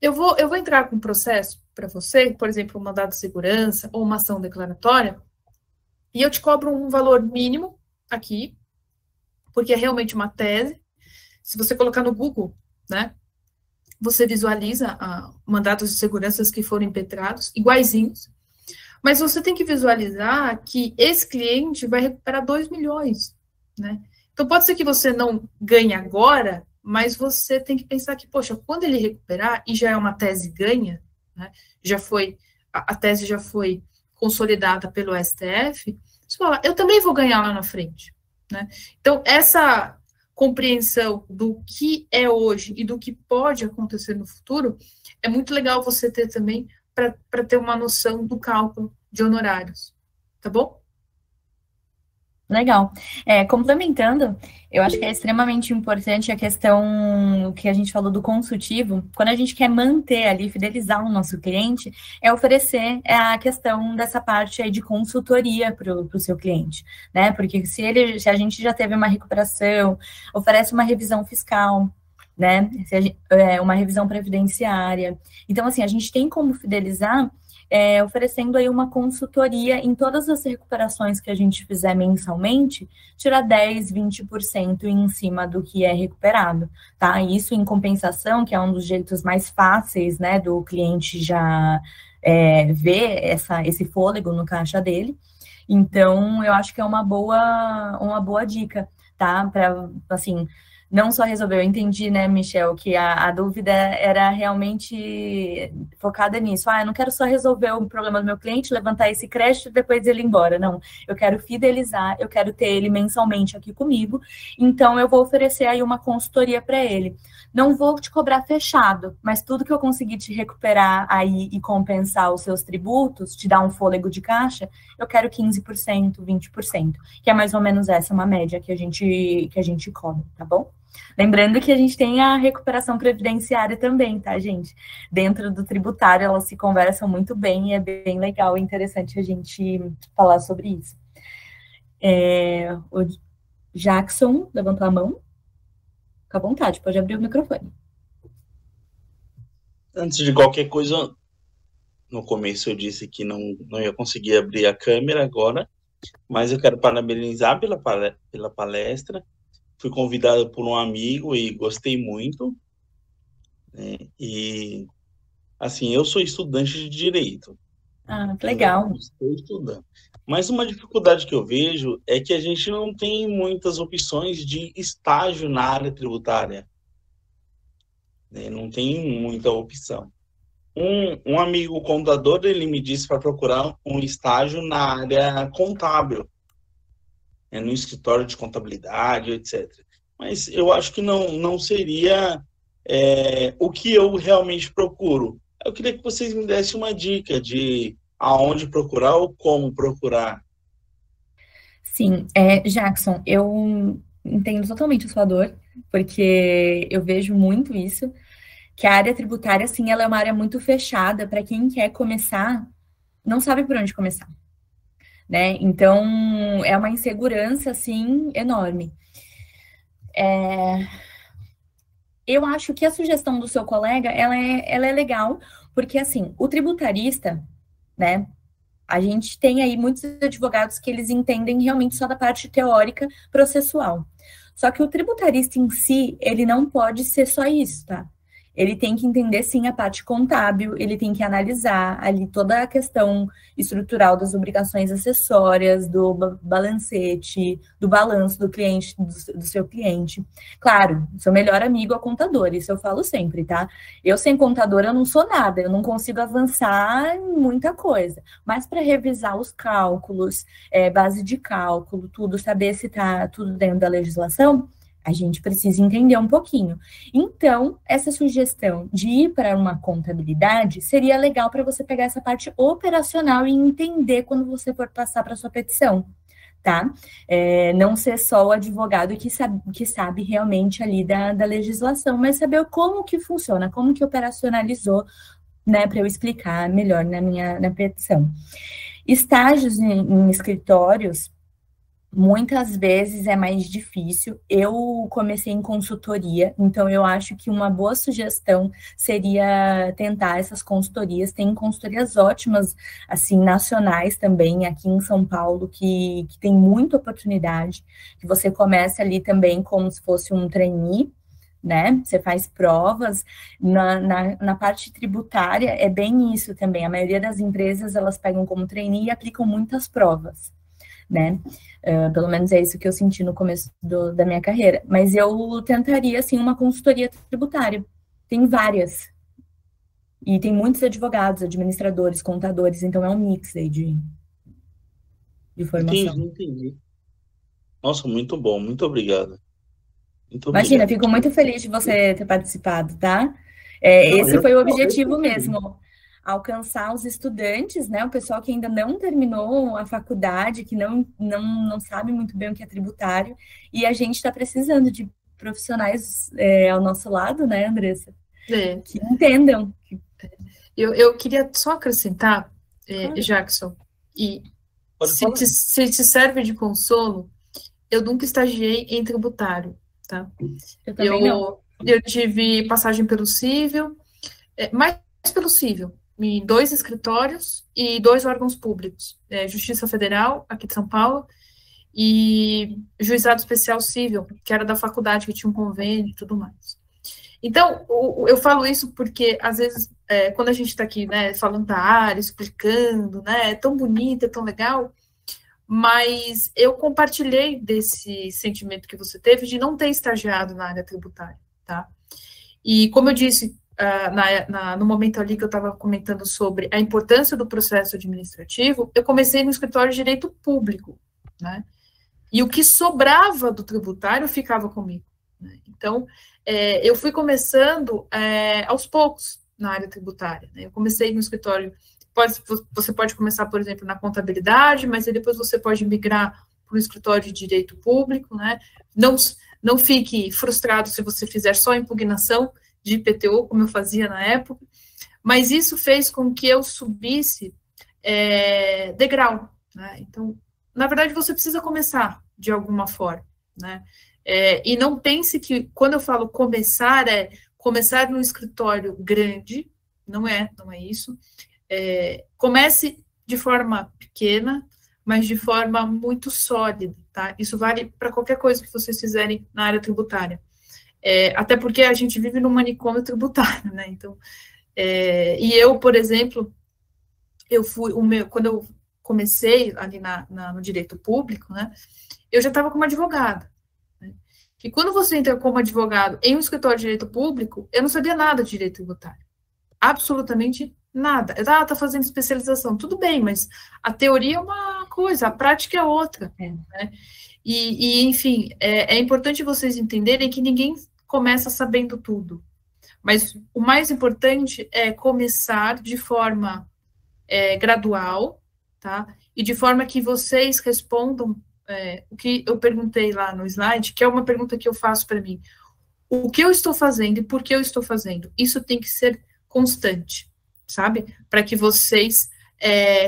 Eu vou entrar com um processo para você, por exemplo, um mandado de segurança ou uma ação declaratória, e eu te cobro um valor mínimo aqui, porque é realmente uma tese. Se você colocar no Google, né, você visualiza mandados de segurança que foram impetrados, iguaizinhos, mas você tem que visualizar que esse cliente vai recuperar 2 milhões, né? Então, pode ser que você não ganhe agora, mas você tem que pensar que, poxa, quando ele recuperar, e já é uma tese ganha, né, a tese já foi consolidada pelo STF, você fala, eu também vou ganhar lá na frente, né? Então, essa compreensão do que é hoje e do que pode acontecer no futuro, é muito legal você ter também para ter uma noção do cálculo de honorários, tá bom?
Legal. Complementando, eu acho que é extremamente importante a questão que a gente falou do consultivo. Quando a gente quer manter ali, fidelizar o nosso cliente, é oferecer a questão dessa parte aí de consultoria para o seu cliente, né? Porque se a gente já teve uma recuperação, oferece uma revisão fiscal, né? Uma revisão previdenciária. Então, assim, a gente tem como fidelizar oferecendo aí uma consultoria em todas as recuperações que a gente fizer mensalmente, tirar 10%, 20% em cima do que é recuperado, tá? Isso em compensação, que é um dos jeitos mais fáceis, né, do cliente já ver esse fôlego no caixa dele. Então, eu acho que é uma boa dica, tá? Para, assim, não só resolver, eu entendi, né, Michel, que a dúvida era realmente focada nisso. Eu não quero só resolver o problema do meu cliente, levantar esse crédito e depois ele ir embora. Não, eu quero fidelizar, eu quero ter ele mensalmente aqui comigo, então eu vou oferecer aí uma consultoria para ele. Não vou te cobrar fechado, mas tudo que eu conseguir te recuperar aí e compensar os seus tributos, te dar um fôlego de caixa, eu quero 15%, 20%, que é mais ou menos essa uma média que a gente cobra, tá bom? Lembrando que a gente tem a recuperação previdenciária também, tá, gente? Dentro do tributário, elas se conversam muito bem e é bem legal e interessante a gente falar sobre isso. O Jackson levantou a mão. Fica à vontade, pode abrir o microfone.
Antes de qualquer coisa, no começo eu disse que não ia conseguir abrir a câmera agora, mas eu quero parabenizar pela palestra. Fui convidado por um amigo e gostei muito. E, assim, eu sou estudante de Direito.
Legal.
Estou estudando. Mas uma dificuldade que eu vejo é que a gente não tem muitas opções de estágio na área tributária. Não tem muita opção. Um amigo contador, ele me disse para procurar um estágio na área contábil, no escritório de contabilidade, etc. Mas eu acho que não seria o que eu realmente procuro. Eu queria que vocês me dessem uma dica de aonde procurar ou como procurar.
Sim, Jackson, eu entendo totalmente a sua dor, porque eu vejo muito isso, que a área tributária, assim, ela é uma área muito fechada para quem quer começar, não sabe por onde começar. Né? Então, é uma insegurança, assim, enorme. Eu acho que a sugestão do seu colega, ela é legal, porque, assim, o tributarista, né, a gente tem aí muitos advogados que eles entendem realmente só da parte teórica processual. Só que o tributarista em si, ele não pode ser só isso, tá? Ele tem que entender, sim, a parte contábil, ele tem que analisar ali toda a questão estrutural das obrigações acessórias, do balancete, do balanço do cliente, do seu cliente. Claro, seu melhor amigo é o contador, isso eu falo sempre, tá? Eu, sem contador, eu não sou nada, eu não consigo avançar em muita coisa. Mas para revisar os cálculos, base de cálculo, tudo, saber se está tudo dentro da legislação, a gente precisa entender um pouquinho. Então, essa sugestão de ir para uma contabilidade seria legal para você pegar essa parte operacional e entender quando você for passar para sua petição, tá? Não ser só o advogado que sabe realmente ali da legislação, mas saber como que funciona, como que operacionalizou, né, para eu explicar melhor na petição. Estágios em escritórios, muitas vezes é mais difícil. Eu comecei em consultoria, então eu acho que uma boa sugestão seria tentar essas consultorias. Tem consultorias ótimas, assim, nacionais também, aqui em São Paulo, que tem muita oportunidade, que você começa ali também como se fosse um trainee, né? Você faz provas. Na parte tributária é bem isso também. A maioria das empresas, elas pegam como trainee e aplicam muitas provas, né? Pelo menos é isso que eu senti no começo da minha carreira. Mas eu tentaria, assim, uma consultoria tributária. Tem várias. E tem muitos advogados, administradores, contadores, então é um mix aí de formação.
Entendi. Nossa, muito bom, muito obrigado.
Imagina, fico muito feliz de você ter participado, tá? Esse foi o objetivo mesmo. alcançar os estudantes, né, o pessoal que ainda não terminou a faculdade, que não sabe muito bem o que é tributário, e a gente está precisando de profissionais ao nosso lado, né, Andressa? Que entendam.
Eu queria só acrescentar, Jackson, e se te serve de consolo, eu nunca estagiei em tributário, tá?
Eu também não.
Eu tive passagem pelo civil, mais pelo civil, em 2 escritórios e 2 órgãos públicos, Justiça Federal, aqui de São Paulo, e Juizado Especial Civil, que era da faculdade, que tinha um convênio e tudo mais. Então, eu falo isso porque, às vezes, quando a gente está aqui, né, falando da área, explicando, né, é tão bonito, é tão legal, mas eu compartilhei desse sentimento que você teve de não ter estagiado na área tributária, tá? E, como eu disse, no momento ali que eu estava comentando sobre a importância do processo administrativo, eu comecei no escritório de direito público, né? E o que sobrava do tributário ficava comigo, né? Então, eu fui começando aos poucos na área tributária, né? Eu comecei no escritório, você pode começar, por exemplo, na contabilidade, mas aí depois você pode migrar para o escritório de direito público, né? Não fique frustrado se você fizer só impugnação de IPTU, como eu fazia na época, mas isso fez com que eu subisse degrau, né? Então, na verdade, você precisa começar de alguma forma, né? E não pense que, quando eu falo começar, começar num escritório grande, não é isso. Comece de forma pequena, mas de forma muito sólida, tá? Isso vale para qualquer coisa que vocês fizerem na área tributária. Até porque a gente vive num manicômio tributário, né? Então, e eu, por exemplo, quando eu comecei ali no direito público, né, eu já estava como advogada, né? E quando você entra como advogado em um escritório de direito público, eu não sabia nada de direito tributário. Absolutamente nada. Tá fazendo especialização. Tudo bem, mas a teoria é uma coisa, a prática é outra, né? Enfim, é importante vocês entenderem que ninguém começa sabendo tudo. Mas o mais importante é começar de forma gradual, tá? E de forma que vocês respondam o que eu perguntei lá no slide, que é uma pergunta que eu faço para mim. O que eu estou fazendo e por que eu estou fazendo? Isso tem que ser constante, sabe? Para que vocês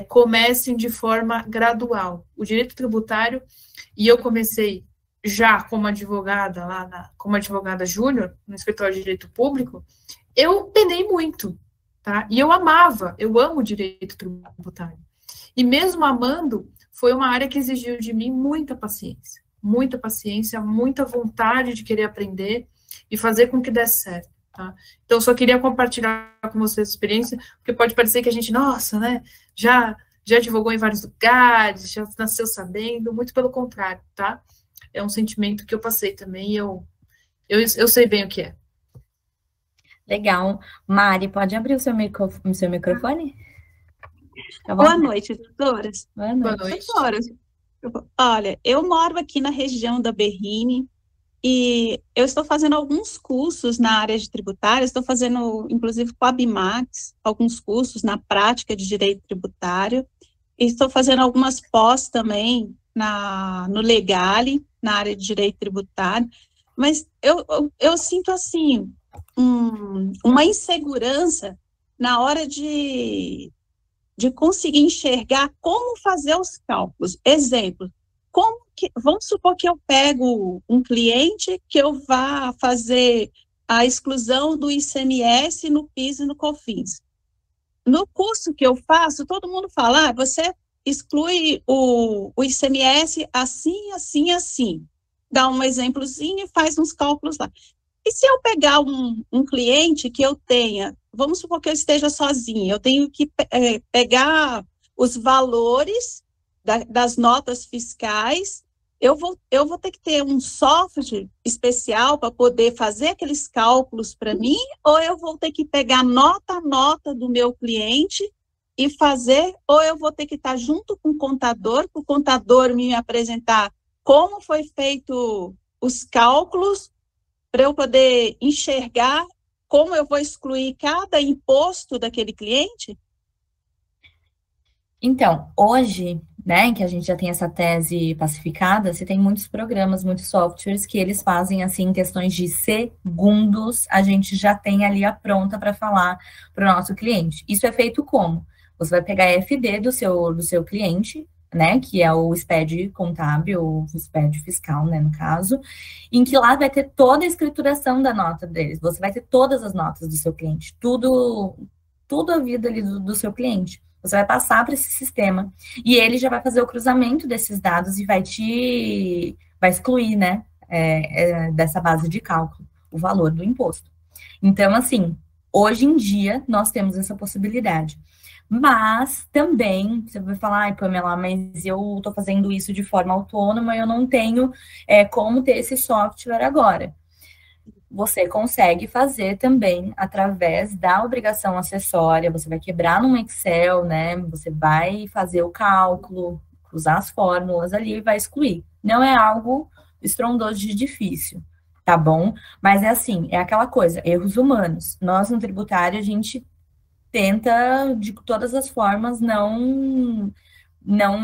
comecem de forma gradual. O direito tributário, e eu comecei já como advogada, como advogada júnior, no escritório de direito público, eu penei muito, tá? E eu amo direito tributário. E mesmo amando, foi uma área que exigiu de mim muita paciência, muita vontade de querer aprender e fazer com que desse certo, tá? Então, eu só queria compartilhar com vocês a experiência, porque pode parecer que a gente, nossa, né, já advogou em vários lugares, já nasceu sabendo, muito pelo contrário, tá? É um sentimento que eu passei também, e eu sei bem o que é.
Legal. Mari, pode abrir o seu microfone? Tá bom?
Boa noite, doutoras.
Boa noite.
Doutoras, olha, eu moro aqui na região da Berrini e eu estou fazendo alguns cursos na área de tributária, estou fazendo, inclusive, com a Abimax, alguns cursos na prática de direito tributário, e estou fazendo algumas pós também no Legale, na área de direito tributário, mas eu sinto, assim, uma insegurança na hora de conseguir enxergar como fazer os cálculos. Exemplo, vamos supor que eu pego um cliente que eu vá fazer a exclusão do ICMS no PIS e no COFINS. No curso que eu faço, todo mundo fala, você exclui o ICMS assim, assim, assim. Dá um exemplozinho e faz uns cálculos lá. E se eu pegar um cliente que eu tenha, vamos supor que eu esteja sozinha, eu tenho que pegar os valores das notas fiscais, eu vou ter que ter um software especial para poder fazer aqueles cálculos para mim, ou eu vou ter que pegar nota a nota do meu cliente e fazer, ou eu vou ter que estar junto com o contador, para o contador me apresentar como foi feito os cálculos, para eu poder enxergar como eu vou excluir cada imposto daquele cliente.
Então, hoje, né, que a gente já tem essa tese pacificada, você tem muitos programas, muitos softwares que eles fazem, assim, em questões de segundos, a gente já tem ali a pronta para falar para o nosso cliente. Isso é feito como? Você vai pegar a FD do seu cliente, né, que é o SPED contábil, ou o SPED fiscal, né, no caso, em que lá vai ter toda a escrituração da nota deles, você vai ter todas as notas do seu cliente, tudo a vida ali do seu cliente. Você vai passar para esse sistema e ele já vai fazer o cruzamento desses dados e vai excluir, né, dessa base de cálculo o valor do imposto. Então, assim, hoje em dia nós temos essa possibilidade. Mas também, você vai falar, ai, Pamela, mas eu estou fazendo isso de forma autônoma, eu não tenho como ter esse software agora. Você consegue fazer também através da obrigação acessória, você vai quebrar num Excel, né? Você vai fazer o cálculo, cruzar as fórmulas ali e vai excluir. Não é algo estrondoso de difícil, tá bom? Mas é assim, é aquela coisa, erros humanos. Nós, no tributário, a gente tenta, de todas as formas, não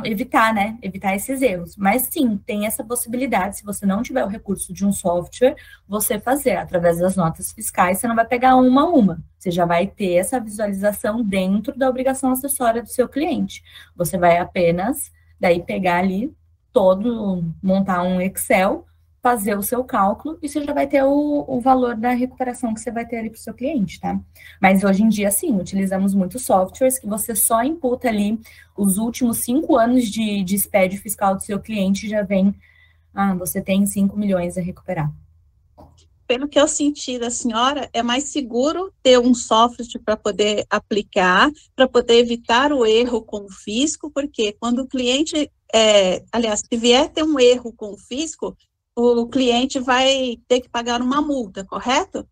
evitar, né? Evitar esses erros. Mas sim, tem essa possibilidade, se você não tiver o recurso de um software, você fazer através das notas fiscais, você não vai pegar uma a uma. Você já vai ter essa visualização dentro da obrigação acessória do seu cliente. Você vai apenas, daí, pegar ali montar um Excel, fazer o seu cálculo e você já vai ter o valor da recuperação que você vai ter ali para o seu cliente, tá? Mas hoje em dia, sim, utilizamos muitos softwares que você só imputa ali os últimos 5 anos de SPED fiscal do seu cliente e já vem, você tem 5 milhões a recuperar.
Pelo que eu senti da senhora, é mais seguro ter um software para poder aplicar, para poder evitar o erro com o fisco, porque quando o cliente, aliás, se vier ter um erro com o fisco, o cliente vai ter que pagar uma multa, correto?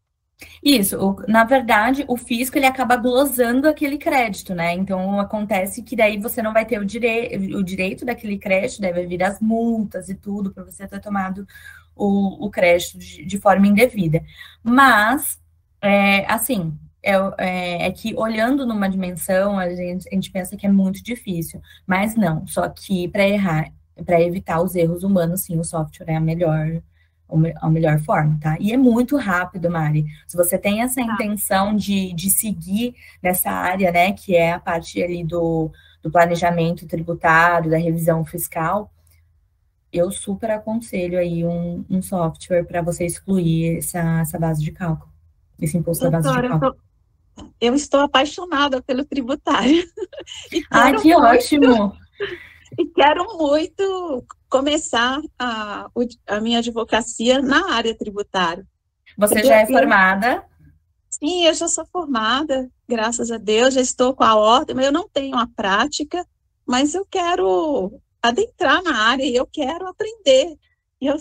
Isso, na verdade, o fisco, ele acaba glosando aquele crédito, né? Então, acontece que daí você não vai ter o direito daquele crédito, daí vai vir as multas e tudo, para você ter tomado o crédito de forma indevida. Mas, assim, é que olhando numa dimensão, a gente pensa que é muito difícil, mas não, só que para evitar os erros humanos, sim, o software é a melhor forma, tá? E é muito rápido, Mari. Se você tem essa intenção de seguir nessa área, né, que é a parte ali do planejamento tributário, da revisão fiscal, eu super aconselho aí um software para você excluir essa base de cálculo, esse imposto da base de cálculo.
Eu estou apaixonada pelo tributário.
Que ótimo!
E quero muito começar a minha advocacia na área tributária.
Você já é formada?
Sim, eu já sou formada, graças a Deus, já estou com a ordem, mas eu não tenho a prática, mas eu quero adentrar na área e eu quero aprender.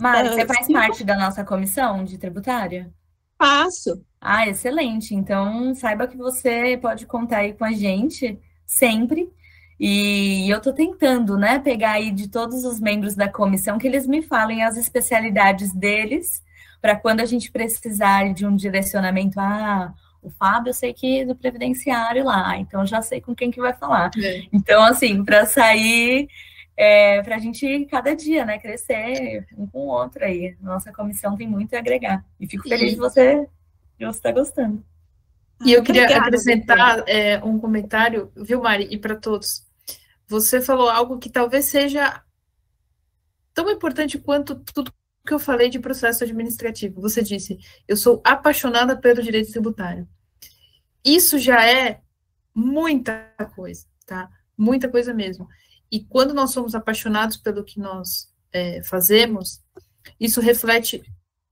Mari, você faz parte da nossa comissão de tributária?
Faço.
Excelente. Então, saiba que você pode contar aí com a gente sempre. E eu estou tentando, né, pegar aí de todos os membros da comissão que eles me falem as especialidades deles, para quando a gente precisar de um direcionamento, o Fábio eu sei que é do previdenciário lá, então já sei com quem que vai falar. Então, assim, para sair, para a gente cada dia, né, crescer um com o outro aí. Nossa comissão tem muito a agregar. E fico feliz de você estar gostando.
E eu queria acrescentar um comentário, viu, Mari, e para todos. Você falou algo que talvez seja tão importante quanto tudo que eu falei de processo administrativo. Você disse, eu sou apaixonada pelo direito tributário. Isso já é muita coisa, tá? Muita coisa mesmo. E quando nós somos apaixonados pelo que nós fazemos, isso reflete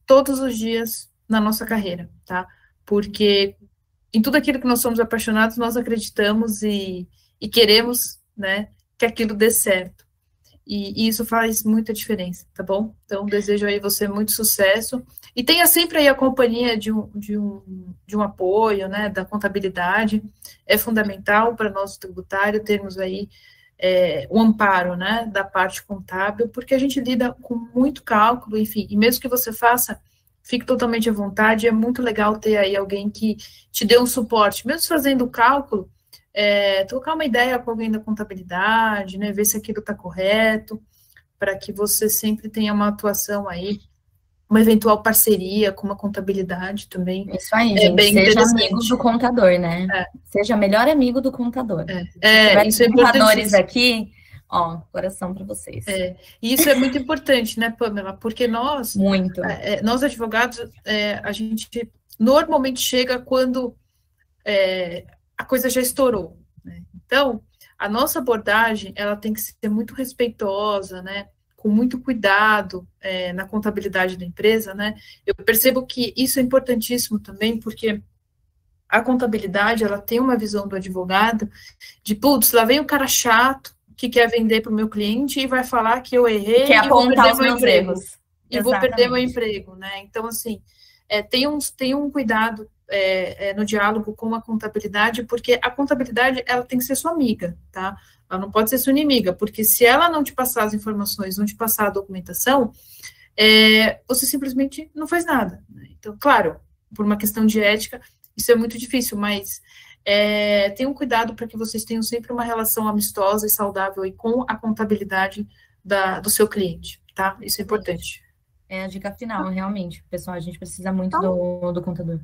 todos os dias na nossa carreira, tá? Porque em tudo aquilo que nós somos apaixonados, nós acreditamos e queremos, né, que aquilo dê certo. E isso faz muita diferença, tá bom? Então, desejo aí você muito sucesso. E tenha sempre aí a companhia de um apoio, né, da contabilidade. É fundamental para nós, tributário, termos aí o amparo, né, da parte contábil, porque a gente lida com muito cálculo, enfim, e mesmo que você faça, fique totalmente à vontade, é muito legal ter aí alguém que te dê um suporte, mesmo fazendo o cálculo, trocar uma ideia com alguém da contabilidade, né, ver se aquilo está correto, para que você sempre tenha uma atuação aí, uma eventual parceria com uma contabilidade também.
Isso aí, gente,
bem
seja amigo do contador, né? Seja melhor amigo do contador. Se
isso é
contadores aqui, ó, coração para vocês.
Isso é muito importante, né, Pamela? Porque nós, nós advogados, a gente normalmente chega quando a coisa já estourou, né? Então, a nossa abordagem, ela tem que ser muito respeitosa, né? Com muito cuidado na contabilidade da empresa, né? Eu percebo que isso é importantíssimo também, porque a contabilidade, ela tem uma visão do advogado de, putz, lá vem o cara chato que quer vender para o meu cliente e vai falar que eu errei
e vou perder meu emprego.
E vou perder meu emprego, né? Então, assim, tem um cuidado no diálogo com a contabilidade, porque a contabilidade, ela tem que ser sua amiga, tá? Ela não pode ser sua inimiga, porque se ela não te passar as informações, não te passar a documentação, você simplesmente não faz nada, né? Então, claro, por uma questão de ética, isso é muito difícil, mas tenham cuidado para que vocês tenham sempre uma relação amistosa e saudável aí com a contabilidade do seu cliente, tá? Isso é importante.
É a dica final, realmente. Pessoal, a gente precisa muito do contador.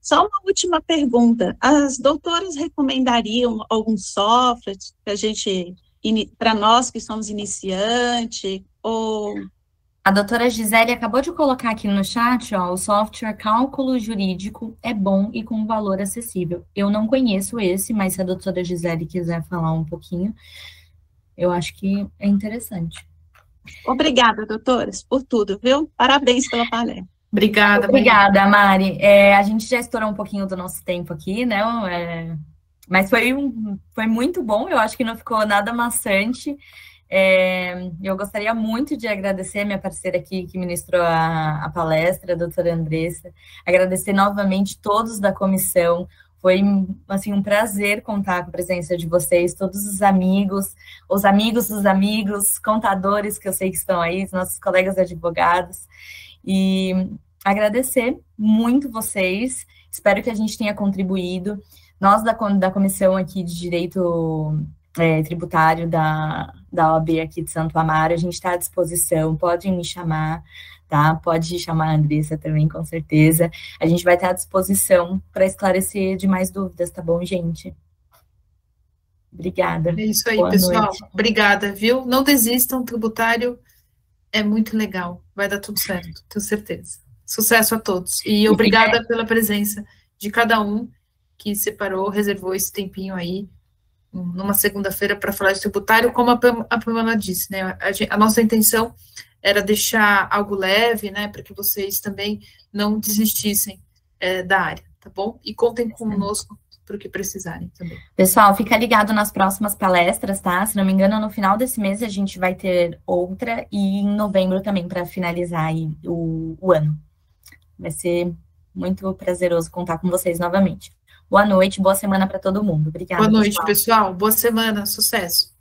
Só uma última pergunta. As doutoras recomendariam algum software para nós que somos iniciantes, ou...
A doutora Gisele acabou de colocar aqui no chat, ó, o software Cálculo Jurídico é bom e com valor acessível. Eu não conheço esse, mas se a doutora Gisele quiser falar um pouquinho, eu acho que é interessante.
Obrigada, doutoras, por tudo, viu? Parabéns pela palestra.
Obrigada,
Mari. A gente já estourou um pouquinho do nosso tempo aqui, né? Mas foi muito bom, eu acho que não ficou nada maçante. Eu gostaria muito de agradecer a minha parceira aqui que ministrou a palestra, a doutora Andressa, agradecer novamente todos da comissão. Foi, assim, um prazer contar com a presença de vocês, todos os amigos dos amigos, contadores que eu sei que estão aí, os nossos colegas advogados, e agradecer muito vocês, espero que a gente tenha contribuído. Nós da comissão aqui de Direito Tributário da OAB aqui de Santo Amaro, a gente está à disposição, podem me chamar, tá? Pode chamar a Andressa também, com certeza. A gente vai estar à disposição para esclarecer de mais dúvidas, tá bom, gente? Obrigada.
É isso aí, pessoal. Noite. Obrigada, viu? Não desistam, tributário é muito legal. Vai dar tudo certo, tenho certeza. Sucesso a todos. E obrigada pela presença de cada um que separou, reservou esse tempinho aí, numa segunda-feira, para falar de tributário, como a Pamela disse, né? A nossa intenção era deixar algo leve, né, para que vocês também não desistissem da área, tá bom? E contem conosco para o que precisarem também.
Pessoal, fica ligado nas próximas palestras, tá? Se não me engano, no final desse mês a gente vai ter outra, e em novembro também, para finalizar aí o ano. Vai ser muito prazeroso contar com vocês novamente. Boa noite, boa semana para todo mundo. Obrigada.
Boa noite, pessoal. Boa semana, sucesso.